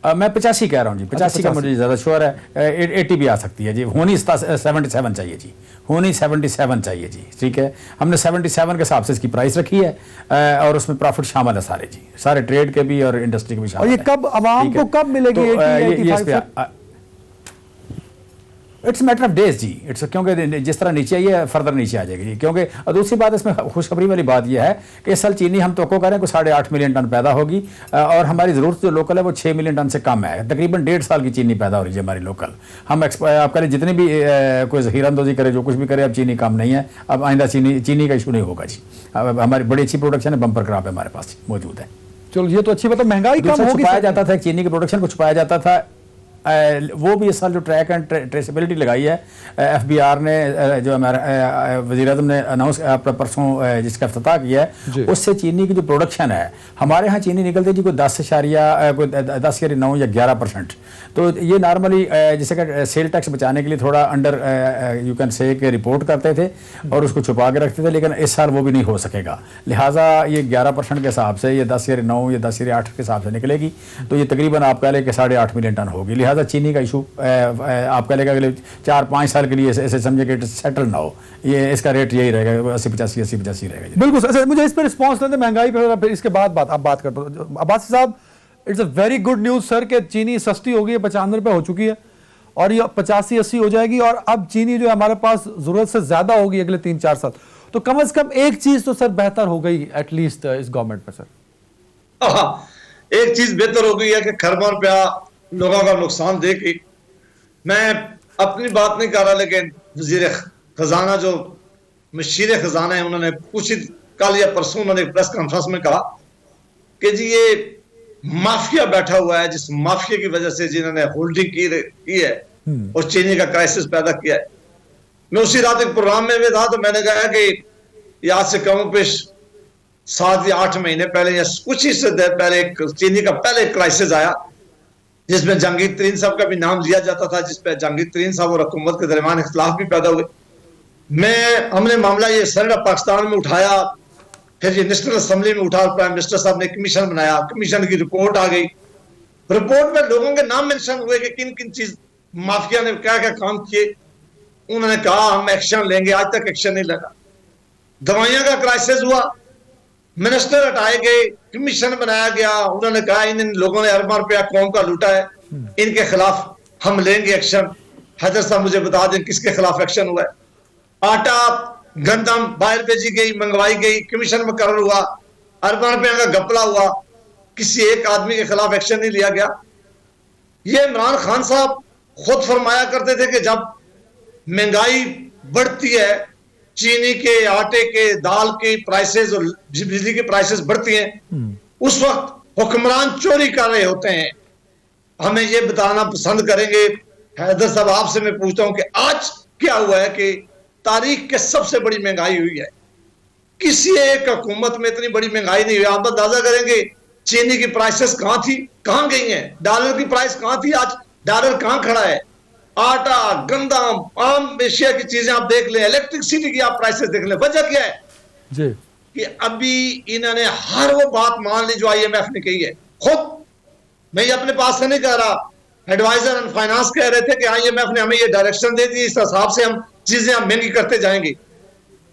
मैं 85 कह रहा हूँ जी, 85 का मुझे ज़्यादा श्योर है, 80 भी आ सकती है जी। होनी 77 चाहिए जी, होनी 77 चाहिए जी, ठीक है। हमने 77 के हिसाब से इसकी प्राइस रखी है और उसमें प्रॉफिट शामिल है सारे जी, सारे ट्रेड के भी और इंडस्ट्री के भी शामिल। और ये कब आवाम को कब मिलेगी? इट्स मैटर ऑफ डेज जी, इट्स क्योंकि जिस तरह नीचे आई है फर्दर नीचे आ जाएगी जी। क्योंकि दूसरी बात इसमें खुशखबरी वाली बात यह है कि इस साल चीनी हम तो करें कि 8.5 मिलियन टन पैदा होगी, और हमारी ज़रूरत जो लोकल है वो 6 मिलियन टन से कम है। तकरीबन 1.5 साल की चीनी पैदा हो रही है हमारी लोकल। हम आपका जितनी भी कोई ज़ख़ीरा अंदोज़ी करे, जो कुछ भी करे, अब चीनी कम नहीं है। अब आइंदा चीनी का इशू नहीं होगा जी। अब हमारी बड़ी अच्छी प्रोडक्शन है, बम्पर क्रॉप है हमारे पास मौजूद है। चलो ये तो अच्छी बात है, महंगाई कम होगी। छुपाया जाता था चीनी की प्रोडक्शन को, छुपाया जाता था, वो भी इस साल जो ट्रैक एंड ट्रेसेबिलिटी लगाई है FBR ने, जो हमारा वज़ीर-ए-आज़म ने अनाउंस परसों जिसका इफ्तिताह किया है, उससे चीनी की जो प्रोडक्शन है हमारे यहाँ चीनी निकलती है जी कोई 10.9 या 11%। तो ये नॉर्मली जैसे कि सेल टैक्स बचाने के लिए थोड़ा अंडर यू कैन से कि रिपोर्ट करते थे और उसको छुपा के रखते थे, लेकिन इस साल वो भी नहीं हो सकेगा। लिहाजा ये 11% के हिसाब से, ये 10.9 या 10.8 के हिसाब से निकलेगी, तो ये तकरीबन आप कह लें कि 8.5 मिलियन टन होगी। लिहाजा चीनी का इशू आप कह लेगा अगले 4-5 साल के लिए ऐसे समझे कि सेटल ना हो, ये इसका रेट यही रहेगा 80-85 रहेगा। बिल्कुल सर, मुझे इस पर रिस्पॉन्स लेते महंगाई पर, फिर इसके बाद आप बात करते हो। अब्बासी साहब, it's a very good news sir कि चीनी सस्ती हो गई है, 95 रुपये हो चुकी है और ये 85-80 हो जाएगी, और अब चीनी जो है हमारे पास ज़रूरत से ज़्यादा होगी अगले 3-4 साल। तो कम से कम एक चीज़ तो सर बेहतर हो गई एटलीस्ट इस गवर्नमेंट में सर। एक चीज बेहतर हो गई है कि खरबों रुपया लोगों का नुकसान दे के, मैं अपनी बात नहीं कर रहा, लेकिन वजीर खजाना जो मशीर खजाना है, उन्होंने कुछ कल या परसों उन्होंने प्रेस कॉन्फ्रेंस में कहा कि जी ये माफिया बैठा हुआ है, जिस माफिया की वजह से जिन्होंने होल्डिंग की है और चीनी का क्राइसिस पैदा किया है। मैं उसी रात एक प्रोग्राम में था, तो मैंने कहा कि आज से कम पेश 7 या 8 महीने पहले या कुछ ही से देर पहले एक चीनी का पहले क्राइसिस आया, जिसमें जहांगीर तरीन साहब का भी नाम लिया जाता था, जिसपे जहांगीर तरीन साहब और हुकूमत के दरमियान इख्तिलाफ भी पैदा हुए। हमने मामला ये सेनेट ऑफ पाकिस्तान में उठाया, फिर ये नेशनल असेंबली में उठा, प्राइम मिनिस्टर साहब ने कमीशन बनाया, कमीशन की रिपोर्ट आ गई। रिपोर्ट में लोगों के नाम मेंशन हुए कि किन किन चीज माफिया ने क्या क्या काम किए। उन्होंने कहा हम एक्शन लेंगे, आज तक एक्शन नहीं लगा। दवाइयां का क्राइसिस हुआ, मिनिस्टर हटाए गए, कमीशन बनाया गया, उन्होंने कहा इन लोगों ने अरबों रुपया कौम का लूटा है, इनके खिलाफ हम लेंगे एक्शन। हैदर साहब मुझे बता दें किसके खिलाफ एक्शन हुआ है। आटा गंदम बाहर भेजी गई, मंगवाई गई, कमीशन मुकर्रर हुआ, अरबों रुपया का घपला हुआ, किसी एक आदमी के खिलाफ एक्शन नहीं लिया गया। ये इमरान खान साहब खुद फरमाया करते थे कि जब महंगाई बढ़ती है, चीनी के, आटे के, दाल के प्राइसेस और बिजली के प्राइसेस बढ़ती हैं, उस वक्त हुक्मरान चोरी कर रहे होते हैं। हमें ये बताना पसंद करेंगे, हैदर साहब आपसे मैं पूछता हूं कि आज क्या हुआ है कि तारीख के सबसे बड़ी महंगाई हुई है। किसी एक हुकूमत में इतनी बड़ी महंगाई नहीं हुई। आप अंदाजा करेंगे चीनी की प्राइसेस कहां थी, कहां गई हैं, डॉलर की प्राइस कहां थी, आज डॉलर कहां खड़ा है। आटा, गंदम, आम एशिया की चीजें आप देख लें, इलेक्ट्रिसिटी की आप प्राइसेस देख लें। वजह क्या है जी कि अभी इन्होंने हर वो बात मान ली जो IMF ने कही है। खुद मैं ये अपने पास से नहीं कह रहा, एडवाइजर ऑन फाइनेंस कह रहे थे कि IMF ने हमें ये डायरेक्शन दे दी, इस हिसाब से हम चीजें हम महंगी करते जाएंगे।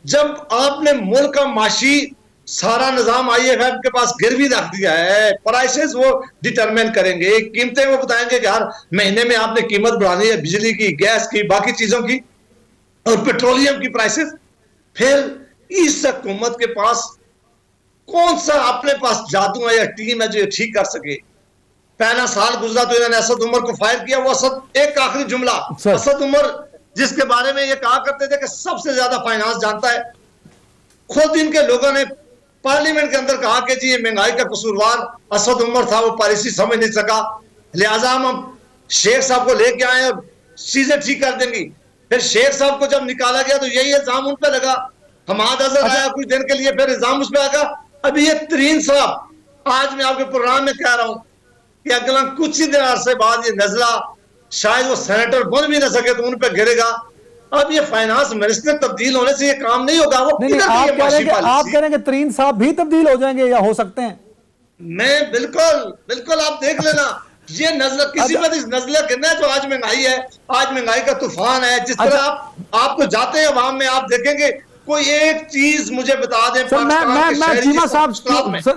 जब आपने मुल्क का माशी सारा निजाम IMF के पास गिरवी रख दिया है, प्राइसेस वो डिटरमिन करेंगे, कीमतें वो बताएंगे कि हर महीने में आपने कीमत बढ़ानी है, बिजली की, गैस की, बाकी चीजों की और पेट्रोलियम की प्राइसेस। फिर इस हुकूमत के पास कौन सा अपने पास जादू है या टीम है जो ये ठीक कर सके। पहला साल गुजरा तो इन्होंने असद उमर को फायर किया। वो असद, एक आखिरी जुमला, असद उमर जिसके बारे में ये कहा करते थे कि सबसे ज्यादा फाइनेंस जानता है, खुद इनके लोगों ने पार्लियामेंट के अंदर कहा कि जी ये महंगाई का कसूरवार असद उमर था, वो पॉलिसी समझ नहीं सका, लिहाजा हम शेख साहब को लेके आए और चीजें ठीक कर देंगी। फिर शेख साहब को जब निकाला गया तो यही इल्जाम उन पे लगा, हमाद अजहर आया कुछ दिन के लिए, फिर इल्जाम उस पे आगा। अभी ये तरीन साहब, आज मैं आपके प्रोग्राम में कह रहा हूं कि अगला कुछ ही दिन अरसे बाद ये नजला शायद वो सेनेटर बन भी ना सके तो उन पे गिरेगा। अब ये फाइनेंस मिनिस्टर तब्दील होने से ये काम नहीं होगा। वो नहीं, आप कह रहे हैं कि तरीन साहब भी तब्दील हो जाएंगे या हो सकते हैं? मैं बिल्कुल आप देख लेना, ये नजला किसी पर इस नजला गिरना है। तो आज महंगाई है, आज महंगाई का तूफान है। जिस तरह आपको जाते हैं वहां में आप देखेंगे, कोई एक चीज मुझे बता दें। सर मैं चीमा साहब,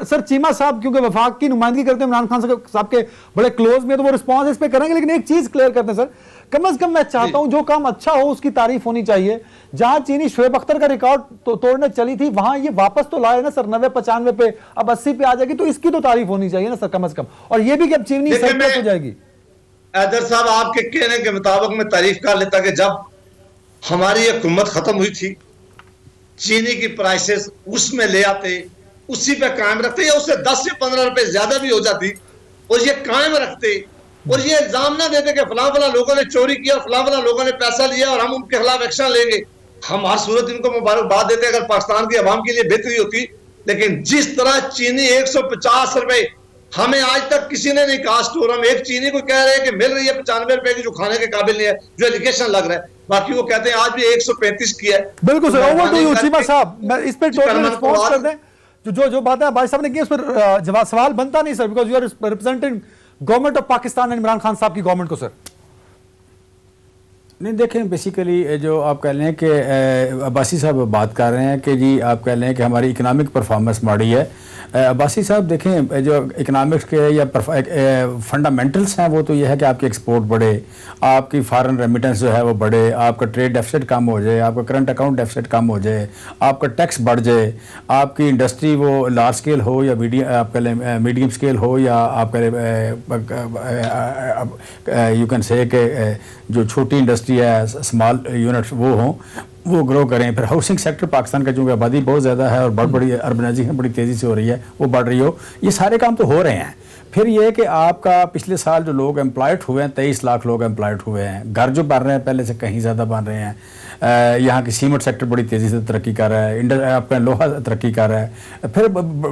सर चीमा साहब क्योंकि वफाक की नुमाइंदगी करते हैं इमरान खान साहब के बड़े क्लोज में, तो वो रिस्पॉन्स इस पे करेंगे, लेकिन एक चीज क्लियर करते हैं सर कम से कम मैं चाहता हूं जो काम अच्छा हो उसकी तारीफ होनी चाहिए। जहां चीनी शोएब अख्तर का रिकॉर्ड तोड़ने चली थी वहां ये वापस तो लाए ना सर, 90-95 पे, अब 80 पे आ जाएगी, तो इसकी तो तारीफ होनी चाहिए ना सर कम से कम। और ये भी कि अब चीनी सरप्लस हो जाएगी। हैदर साहब आपके कहने के मुताबिक मैं तारीफ कर लेता कि जब हमारी हुकूमत खत्म हुई थी चीनी की प्राइसेस उसमें ले आते, उसी पे कायम रखते, या उससे 10 से 15 रुपए ज्यादा भी हो जाती और ये कायम रखते, और ये इल्जाम ना देते कि फलां फलां लोगों ने चोरी किया, फलां फलां लोगों ने पैसा लिया और हम उनके खिलाफ एक्शन लेंगे। हम हर सूरत इनको मुबारकबाद देते अगर पाकिस्तान की आवाम के लिए बेहतरी होती। लेकिन जिस तरह चीनी 150 रुपए हमें आज तक किसी ने नहीं कहा, स्टोर हम एक चीनी को कह रहे हैं कि मिल रही है 95 रुपए की, जो खाने के काबिल नहीं है, जो एलिगेशन लग रहा है, बाकी वो कहते हैं आज भी 135 की है। बिल्कुल sir, over to you Cheema साहब, मैं इस पे टोटल रिस्पॉन्स कर दें। जो बातें भाई साहब ने की उस पर जवाब सवाल बनता नहीं sir, because you are representing government of Pakistan and Imran Khan साहब की गवर्नमेंट को सर। नहीं देखें, बेसिकली जो आप कह रहे हैं कि अब्बासी साहब बात कर रहे हैं कि जी आप कह रहे हैं कि हमारी इकनॉमिक परफॉर्मेंस माड़ी है। अब्बासी साहब देखें, जो इकनॉमिक्स के या फंडामेंटल्स हैं वो तो ये है कि आपकी एक्सपोर्ट बढ़े, आपकी फॉरेन रेमिटेंस जो है वो बढ़े, आपका ट्रेड डेफिसिट कम हो जाए, आपका करंट अकाउंट डेफिसिट कम हो जाए, आपका टैक्स बढ़ जाए, आपकी इंडस्ट्री वो लार्ज स्केल हो या मीडियम स्केल हो, या आप यू कैन से कि जो छोटी इंडस्ट्री है, स्मॉल यूनिट्स वो ग्रो करें। फिर हाउसिंग सेक्टर पाकिस्तान का चूँकि आबादी बहुत ज़्यादा है और बहुत बड़ी अर्बनाइजेशन बड़ी तेज़ी से हो रही है, वो बढ़ रही हो, ये सारे काम तो हो रहे हैं। फिर ये कि आपका पिछले साल जो लोग एम्प्लॉयड हुए हैं, 23 लाख लोग एम्प्लॉयड हुए हैं, घर जो बन रहे हैं पहले से कहीं ज़्यादा बन रहे हैं, यहाँ की सीमेंट सेक्टर बड़ी तेज़ी से तरक्की कर रहा है, आपका लोहा तरक्की कर रहा है। फिर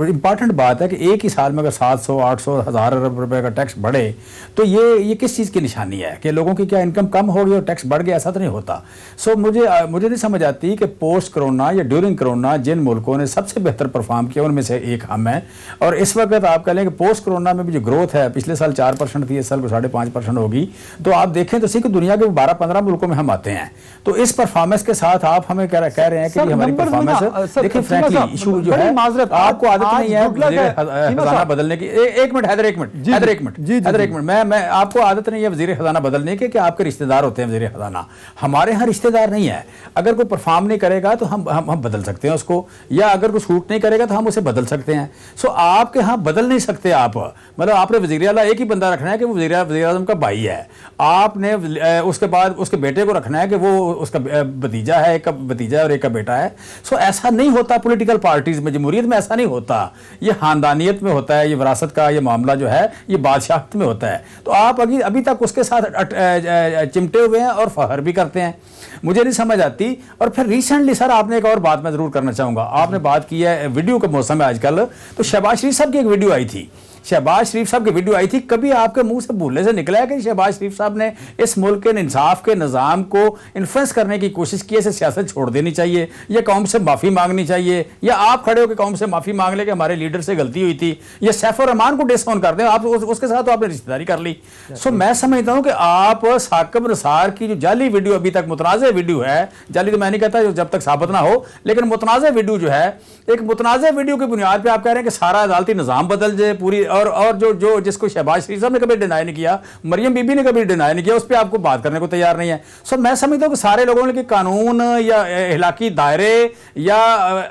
इंपॉर्टेंट बात है कि एक ही साल में अगर 700, 800, 1000 अरब रुपए का टैक्स बढ़े तो ये किस चीज़ की निशानी है कि लोगों की क्या इनकम कम हो गई और टैक्स बढ़ गया? ऐसा तो नहीं होता। सो मुझे नहीं समझ आती कि पोस्ट कोरोना या ड्यूरिंग कोरोना जिन मुल्कों ने सबसे बेहतर परफॉर्म किया उनमें से एक हम हैं। और इस वक्त आप कह लें कि पोस्ट कोरोना में भी जो ग्रोथ है, पिछले साल 4% थी, इस साल 5.5% होगी। तो आप देखें तो कि दुनिया के 12-15 मुल्कों में हम आते हैं। तो इस परफॉर्मेंस के साथ आप हमें कह रहे हैं कि हमारी परफॉर्मेंस, देखिए फ्रैंकली इशू जो है, आपको आदत नहीं है वज़ीर खजाना बदलने की। एक मिनट हैदर, एक मिनट, मैं आपको आदत नहीं है वज़ीर खजाना बदलने की कि आपके रिश्तेदार होते हैं वज़ीर खजाना। हमारे यहाँ रिश्तेदार नहीं है। अगर कोई परफॉर्म नहीं करेगा तो हम बदल सकते हैं उसको, या अगर कोई सूट नहीं करेगा तो हम उसे बदल सकते हैं। सो आपके यहाँ बदल नहीं सकते आप, मतलब आपने वज़ीर आला एक ही बंदा रखना है कि वो वज़ीर आज़म का भाई है। आपने उसके बाद उसके बेटे को रखना है कि वो उसका भतीजा है, एक का भतीजा है और एक का बेटा है। सो ऐसा नहीं होता पॉलिटिकल पार्टीज में, जमहूरियत में ऐसा नहीं होता। ये खानदानियत में होता है, ये विरासत का ये मामला जो है ये बादशाहत में होता है। तो आप अभी तक उसके साथ चिमटे हुए हैं और फखर भी करते हैं, मुझे नहीं समझ आती। और फिर रिसेंटली सर आपने एक और बात मैं जरूर करना चाहूँगा, आपने बात की है वीडियो का मौसम है आजकल, तो शहबाज शरीफ साहब की एक वीडियो आई थी, शहबाज शरीफ साहब की वीडियो आई थी। कभी आपके मुंह से भूलने से निकला है कि शहबाज शरीफ साहब ने इस मुल्क के इंसाफ के निज़ाम को इन्फ्लुएंस करने की कोशिश की है, इसे सियासत छोड़ देनी चाहिए, या कौम से माफ़ी मांगनी चाहिए, या आप खड़े होकर कौम से माफ़ी मांग ले कि हमारे लीडर से गलती हुई थी, या सैफुर रहमान को डिसऑन कर दें आप, उसके साथ तो आपने रिश्तेदारी कर ली। सो मैं समझता हूँ कि आप साकिब निसार की जो जाली वीडियो अभी तक मुतनाज़ वीडियो है, जाली तो मैं नहीं कहता जब तक साबित ना हो, लेकिन मुतनाज़ वीडियो जो है, एक मुतनाज़ वीडियो की बुनियाद पर आप कह रहे हैं कि सारा अदालती निज़ाम बदल जाए पूरी, और जो जिसको शहबाज शरीफ साहब ने कभी डिनाई नहीं किया, मरियम बीबी ने कभी डिनाई नहीं किया, उस पर आपको बात करने को तैयार नहीं है। सो मैं समझता हूँ कि सारे लोगों ने कि कानून या इलाकी दायरे या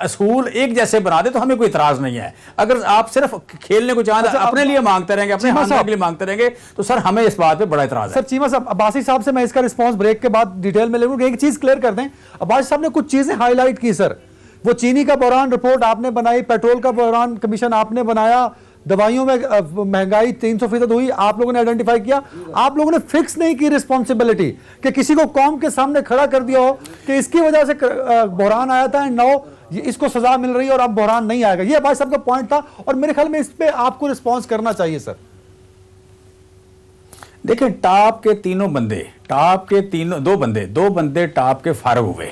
असूल एक जैसे बना दे तो हमें कोई इतराज नहीं है। अगर आप सिर्फ खेलने को चाहें, अपने लिए मांगते रहेंगे, अपने खानदान के लिए मांगते रहेंगे, तो सर हमें इस बात पर बड़ा इतराज है। सर चीमा साहब, अब्बासी साहब से मैं इसका रिस्पॉन्स ब्रेक के बाद डिटेल में लेंगे। एक चीज क्लियर कर दें, अब्बासी साहब ने कुछ चीजें हाईलाइट की सर, वो चीनी का बहरान रिपोर्ट आपने बनाई, पेट्रोल का बहरान कमीशन आपने बनाया, दवाइयों में महंगाई 300% हुई, आप लोगों ने आइडेंटिफाई किया। आप लोगों ने फिक्स नहीं की रिस्पॉन्सिबिलिटी कि किसी को कौम के सामने खड़ा कर दिया हो कि इसकी वजह से बहरान आया था, इसको सजा मिल रही है और अब बहरान नहीं आएगा। ये भाई साहब का पॉइंट था और मेरे ख्याल में इस पे आपको रिस्पॉन्स करना चाहिए सर। देखिए टॉप के तीनों बंदे, दो बंदे टॉप के फारग हुए,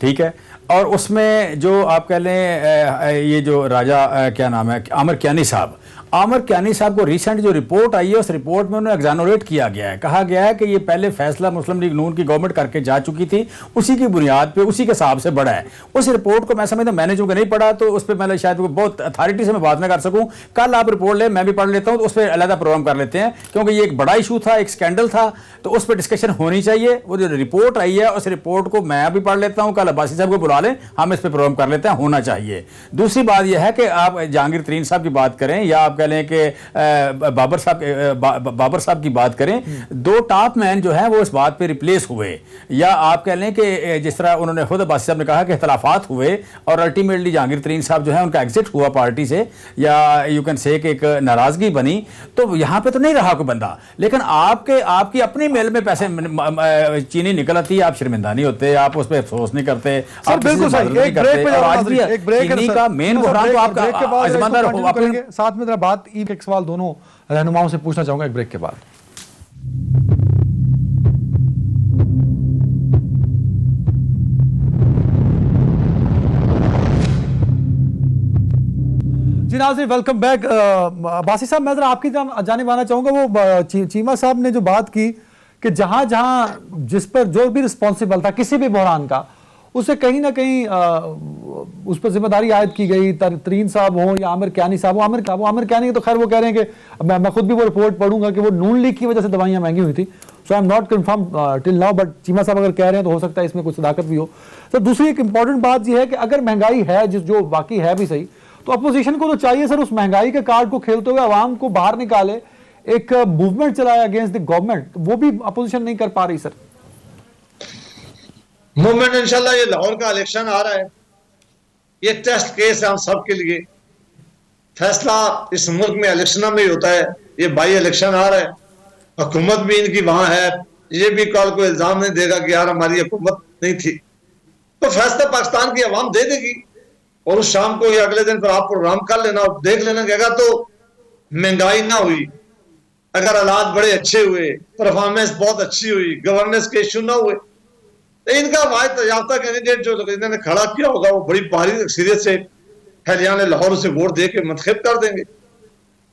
ठीक है, और उसमें जो आप कह लें ये जो राजा क्या नाम है, आमिर कियानी साहब, आमिर कियानी साहब को रिसेंट जो रिपोर्ट आई है उस रिपोर्ट में उन्हें एग्जानोरेट किया गया है, कहा गया है कि ये पहले फैसला मुस्लिम लीग नून की गवर्नमेंट करके जा चुकी थी, उसी की बुनियाद पे उसी के हिसाब से बढ़ा है। उस रिपोर्ट को मैं समझता हूं, मैंने चूंकि नहीं पढ़ा तो उस पर मैं शायद बहुत अथॉरिटी से मैं बात ना कर सकूं। कल आप रिपोर्ट ले, मैं भी पढ़ लेता हूं, तो उस पर अलग प्रोग्राम कर लेते हैं, क्योंकि ये एक बड़ा इशू था, एक स्कैंडल था, तो उस पर डिस्कशन होनी चाहिए। वो जो रिपोर्ट आई है उस रिपोर्ट को मैं भी पढ़ लेता हूं, कल अब्बासी साहब को बुला लें, हम इस पर प्रोग्राम कर लेते हैं, होना चाहिए। दूसरी बात यह है कि आप जहांगीर तरीन साहब की बात करें या आप कह लें कि बाबर साहब की बात करें, दो टॉप मैन जो है वो इस बात पे रिप्लेस हुए, या आप कह लें कि जिस तरह उन्होंने खुद अब्बासी साहब ने कहा कि इख्तलाफात हुए और अल्टीमेटली जहांगीर तरीन साहब जो है उनका एग्जिट हुआ पार्टी से, या यू कैन से कि एक नाराजगी बनी, तो यहां पे तो नहीं रहा कोई बंदा। लेकिन आपकी अपनी मेल में पैसे चीनी निकल आती है, आप शर्मिंदा नहीं होते, आप उस पर अफसोस नहीं करते, आप बिल्कुल सही। एक ब्रेक पे आज भी चीनी का मेन बुहरान तो आपका अजमंदर करेंगे। साथ में जरा बात ईद एक सवाल दोनों रहनुमाओं से पूछना चाहूंगा एक ब्रेक के बाद। जी नाज़रीन, वेलकम बैक। बासी साहब, मैं जरा आपकी जानिब आना चाहूंगा। वो चीमा साहब ने जो बात की कि जहां जहां जिस पर जो भी रिस्पॉन्सिबल था किसी भी बहरान का, उसे कहीं ना कहीं उस पर जिम्मेदारी आयद की गई। तरीन साहब हो या आमिर कियानी साहब हो, आमिर कियानी तो खैर वो कह रहे हैं कि मैं खुद भी वो रिपोर्ट पढ़ूंगा कि वो नून लीग की वजह से दवाइयां महंगी हुई थी। So I am not confirm till now, but Cheema साहब अगर कह रहे हैं तो हो सकता है इसमें कुछ सदाकत भी हो। तो दूसरी एक इंपॉर्टेंट बात यह है कि अगर महंगाई है, जो बाकी है भी सही, तो अपोजिशन को तो चाहिए सर उस महंगाई के कार्ड को खेलते हुए आवाम को बाहर निकाले, एक मूवमेंट चलाया अगेंस्ट द गवर्नमेंट। वो भी अपोजिशन नहीं कर पा रही सर। मूवमेंट इंशाल्लाह, ये लाहौर का इलेक्शन आ रहा है, ये टेस्ट केस है हम सब के लिए। फैसला इस मुल्क में इलेक्शन में ही होता है। ये बाई इलेक्शन आ रहा है, हुकूमत भी इनकी वहां है, ये भी कल को इल्जाम नहीं देगा कि यार हमारी हुकूमत नहीं थी। तो फैसला पाकिस्तान की आवाम दे देगी, और उस शाम को या अगले दिन पर आप प्रोग्राम कर लेना और देख लेना कि अगर तो महंगाई ना हुई, अगर हालात बड़े अच्छे हुए, परफॉर्मेंस बहुत अच्छी हुई, गवर्नेंस के इशू ना हुए, तो इनका वायद याफ्ता कैंडिडेट जो इन्होंने खड़ा किया होगा वो बड़ी भारी अक्सरियत से हरियाणा लाहौर से वोट दे के मुंतखब कर देंगे।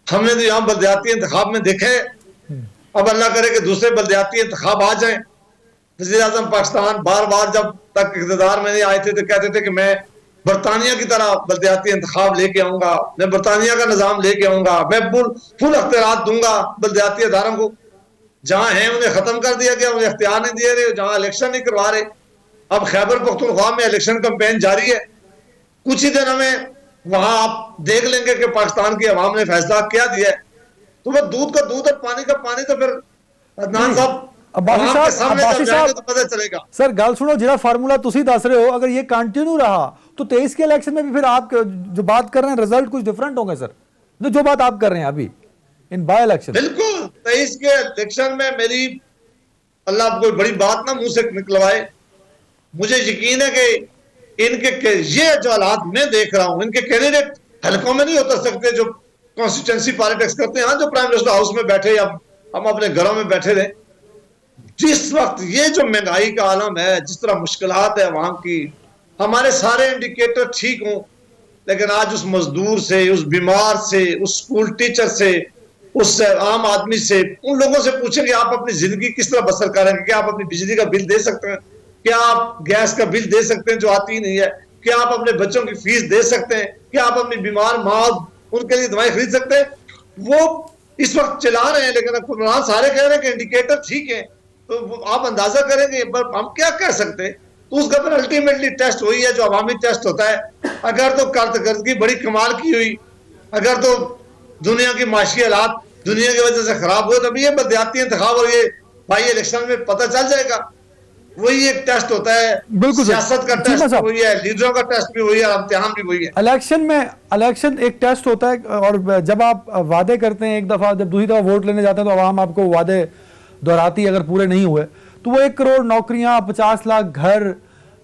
हमने तो यहाँ बलदियाती इंतखाब में देखे, अब अल्लाह करे कि दूसरे बलदियाती इंतखाब आ जाए। वज़ीर आज़म पाकिस्तान बार बार जब तक इक़्तिदार में नहीं आए थे तो कहते थे कि मैं बरतानिया की तरह बलदियाती इंतखाब लेके आऊंगा, मैं बरतानिया का निज़ाम लेके आऊंगा, मैं फुल अख्तियारात दूंगा बलदियाती अदारों को। जहां हैं उन्हें खत्म कर दिया गया, उन्हें अख्तियार नहीं दिए रहे, जहां इलेक्शन नहीं करवा रहे। अब खैबर पख्तूनख्वा में इलेक्शन कैंपेन जारी है, कुछ ही दिनों में वहां आप देख लेंगे कि पाकिस्तान की आवाम ने फैसला क्या दिया है। तो वह दूध का दूध और पानी का पानी, तो फिर अदनान साहब तो पता चलेगा। सर गल सुनो, जिहड़ा फार्मूला तुसी दस रहे हो, अगर ये कंटिन्यू रहा तो 23 के इलेक्शन में भी फिर आप जो बात कर रहे हैं रिजल्ट कुछ डिफरेंट होंगे सर, जो बात आप कर रहे हैं अभी इन बाय इलेक्शन। बिल्कुल 23 के इलेक्शन में मेरी अल्लाह कोई बड़ी बात ना मुंह से निकलवाए, मुझे यकीन है कि इनके ये जो हालात मैं देख रहा हूं, इनके कैंडिडेट हलकों में नहीं उतर सकते जो कॉन्स्टिट्यूंसी पॉलिटिक्स करते हैं। जो प्राइम मिनिस्टर हाउस में बैठे या हम अपने घरों में बैठे रहे, जिस वक्त ये जो महंगाई का आलम है, जिस तरह मुश्किलात है अवाम की, हमारे सारे इंडिकेटर ठीक हों, लेकिन आज उस मजदूर से, उस बीमार से, उस स्कूल टीचर से, उस आम आदमी से, उन लोगों से पूछेंगे आप अपनी जिंदगी किस तरह बसर करेंगे? क्या आप अपनी बिजली का बिल दे सकते हैं? क्या आप गैस का बिल दे सकते हैं जो आती नहीं है? क्या आप अपने बच्चों की फीस दे सकते हैं? क्या आप अपनी बीमार माँ उनके लिए दवाएं खरीद सकते हैं? वो इस वक्त चला रहे हैं, लेकिन हुक्मरान सारे कह रहे हैं कि इंडिकेटर ठीक है, तो आप अंदाजा करेंगे, पर हम क्या कर सकते हैं? तो उसका फिर अल्टीमेटली टेस्ट वही है जो अवामी टेस्ट होता है। अगर तो कारकर्दगी बड़ी कमाल की हुई, अगर तो दुनिया की माशी हालात दुनिया की वजह से खराब हुए, तभी ये बलदियाती इंतखाब और ये भाई इलेक्शन में पता चल जाएगा। वही एक टेस्ट होता है, बिल्कुल सियासत का टेस्ट वही है, लीडरों का टेस्ट भी वही है, इम्तिहान भी वही है। इलेक्शन एक टेस्ट होता है, और जब आप वादे करते हैं एक दफा, जब दूसरी दफा वोट लेने जाते हैं तो आवाम आपको वादे दोहराती है, अगर पूरे नहीं हुए तो वो 1 करोड़ नौकरियां, 50 लाख घर,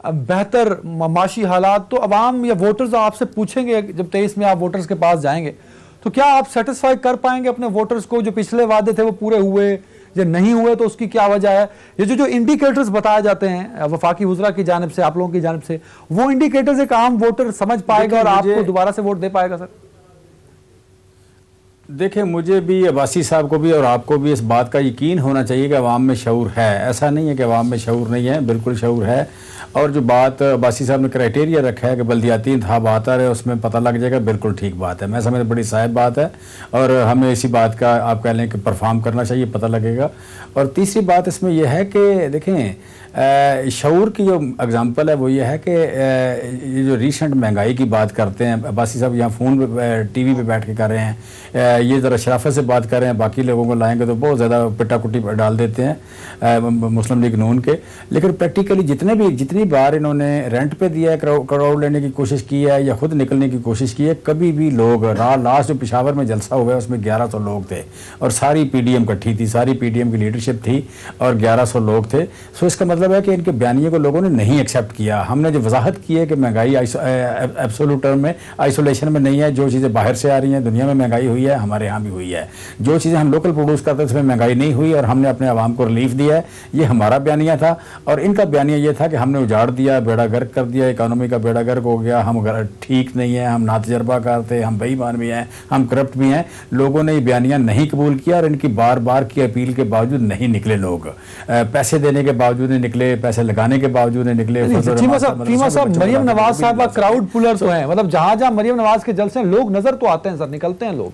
बेहतर माशी हालात, तो अवाम या वोटर्स आपसे पूछेंगे जब 23 में आप वोटर्स के पास जाएंगे, तो क्या आप सेटिस्फाई कर पाएंगे अपने वोटर्स को? जो पिछले वादे थे वो पूरे हुए या नहीं हुए, तो उसकी क्या वजह है? ये जो इंडिकेटर्स बताए जाते हैं वफाकी वज़रा की जानिब से, आप लोगों की जानिब से, वो इंडिकेटर्स एक आम वोटर समझ पाएगा और आपको दोबारा से वोट दे पाएगा सर? देखिए, मुझे भी, अब्बासी साहब को भी और आपको भी इस बात का यकीन होना चाहिए कि अवाम में शऊर है। ऐसा नहीं है कि अवाम में शऊर नहीं है, बिल्कुल शऊर है। और जो बात अब्बासी साहब ने क्राइटेरिया रखा है कि बल्दियाती इंतखाबात आ रहे हैं, उसमें पता लग जाएगा, बिल्कुल ठीक बात है। मैं समझता बड़ी साहिब बात है और हमें इसी बात का, आप कह लें कि परफॉर्म करना चाहिए, पता लगेगा। और तीसरी बात इसमें यह है कि देखें, शऊर की जो एग्जांपल है वो ये है कि ये जो रीसेंट महंगाई की बात करते हैं, अब्बासी साहब यहाँ फ़ोन पे, टीवी पे बैठ के कर रहे हैं, ये ज़रा शराफत से बात कर रहे हैं, बाकी लोगों को लाएंगे तो बहुत ज़्यादा पिटा कुटी डाल देते हैं मुस्लिम लीग नून के। लेकिन प्रैक्टिकली जितनी बार इन्होंने रेंट पे दिया है, क्राउड लेने की कोशिश की है या खुद निकलने की कोशिश की है, कभी भी लोग, लास्ट जो पेशावर में जलसा हुआ है उसमें 1100 लोग थे और सारी PDM इकट्ठी थी, सारी PDM की लीडरशिप थी और 1100 लोग थे। सो इसका मतलब है कि इनके बयानिए को लोगों ने नहीं एक्सेप्ट किया। हमने जो वजाहत की है कि महंगाई एब्सोल्यूट टर्म में आइसोलेशन में नहीं है, जो चीज़ें बाहर से आ रही हैं, दुनिया में महंगाई हुई है, हमारे यहाँ भी हुई है। जो चीज़ें हम लोकल प्रोड्यूस करते थे उसमें महंगाई नहीं हुई और हमने अपने आवाम को रिलीफ दिया है, ये हमारा बयानिया था। और इनका बयानिया ये था कि हमने उजाड़ दिया, बेड़ा गर्क कर दिया, इकानमी का बेड़ा गर्क हो गया, हम ठीक नहीं है, हम नातजर्बा करते, हम बेईमान भी हैं, हम करप्ट भी हैं। लोगों ने ये बयानिया नहीं कबूल किया और इनकी बार बार की अपील के बावजूद नहीं निकले लोग, पैसे देने के बावजूद नहीं निकले, पैसे लगाने के बावजूद नहीं निकले। चीमा साहब, मरियम नवाज साहब क्राउड पुलर तो हैं, मतलब जहां जहां मरियम नवाज के जलसे लोग नजर तो आते हैं सर, निकलते हैं लोग।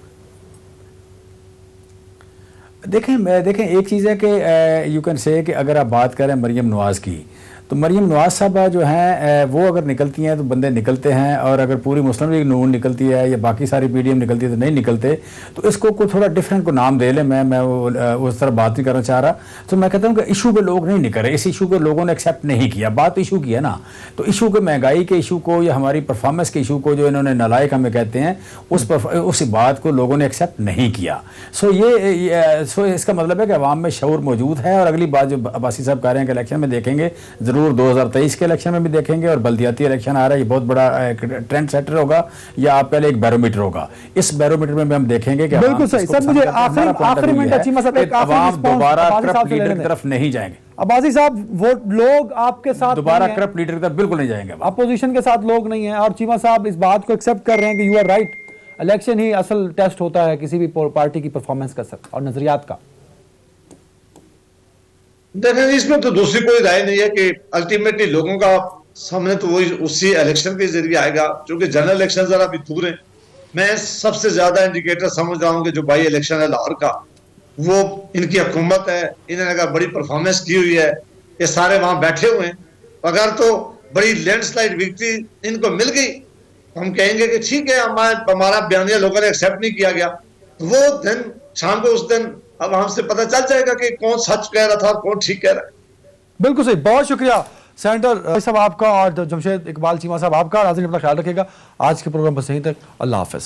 देखें एक चीज़ है कि यू कैन से कि अगर आप बात करें मरियम नवाज की, तो मरियम नवाज साहबा जो हैं वो अगर निकलती हैं तो बंदे निकलते हैं, और अगर पूरी मुस्लिम लीग नून निकलती है या बाकी सारी PDM निकलती है तो नहीं निकलते। तो इसको कोई थोड़ा डिफरेंट को नाम दे ले, मैं वो उस तरह बात नहीं करना चाह रहा। तो मैं कहता हूँ कि इशू पे लोग नहीं निकल रहे, इस इशू को लोगों ने एक्सेप्ट नहीं किया। बात इशू की है ना, तो इशू के, महंगाई के इशू को या हमारी परफॉर्मेंस के इशू को जो इन्होंने नालायक हमें कहते हैं, उस बात को लोगों ने एक्सेप्ट नहीं किया। सो इसका मतलब है कि अवाम में शऊर मौजूद है। और अगली बात जो अब्बासी साहब कह रहे हैं कि इलेक्शन में देखेंगे, ज़रूर 2023 के इलेक्शन में भी देखेंगे, और बल्दियाती इलेक्शन आ रहा है, ये बहुत बड़ा ट्रेंड सेटर होगा या आप पहले एक बैरोमीटर होगा। इस बैरोमीटर में भी हम देखेंगे कि बिल्कुल सही सर, मुझे आखिरी मिनट है चीमा साहब, एक आखिरी दोबारा करप्ट लीडर की तरफ नहीं जाएंगे। अब्बासी साहब, वो लोग आपके साथ दोबारा करप्ट लीडर की तरफ बिल्कुल नहीं जाएंगे, अपोजिशन के साथ लोग नहीं है। और चीमा साहब इस बात को एक्सेप्ट कर रहे हैं कि यू आर राइट, इलेक्शन ही असल टेस्ट होता है किसी भी पार्टी की परफॉर्मेंस का सर और नजरियात का। देखिए, इसमें तो दूसरी कोई राय नहीं है कि अल्टीमेटली लोगों का सामने तो वही उसी इलेक्शन के जरिए आएगा, क्योंकि जनरल इलेक्शन जरा अभी दूर है। मैं सबसे ज्यादा इंडिकेटर समझ रहा हूं कि जो बाई इलेक्शन है लाहौर का, वो इनकी हुकूमत है, इन्होंने का बड़ी परफॉर्मेंस की हुई है, ये सारे वहां बैठे हुए हैं। अगर तो बड़ी लैंडस्लाइड विक्ट्री इनको मिल गई, हम कहेंगे कि ठीक है, हमारा बयानिया लोगों ने एक्सेप्ट नहीं किया गया, तो वो दिन शाम को, उस दिन अब हमसे पता चल जाएगा कि कौन सच कह रहा था और कौन ठीक कह रहा है। बिल्कुल सही, बहुत शुक्रिया सेनेटर साहब आपका और जमशेद इकबाल चीमा साहब आपका। नाज़रीन अपना ख्याल रखिएगा। आज के प्रोग्राम बस यहीं तक, अल्लाह हाफिज़।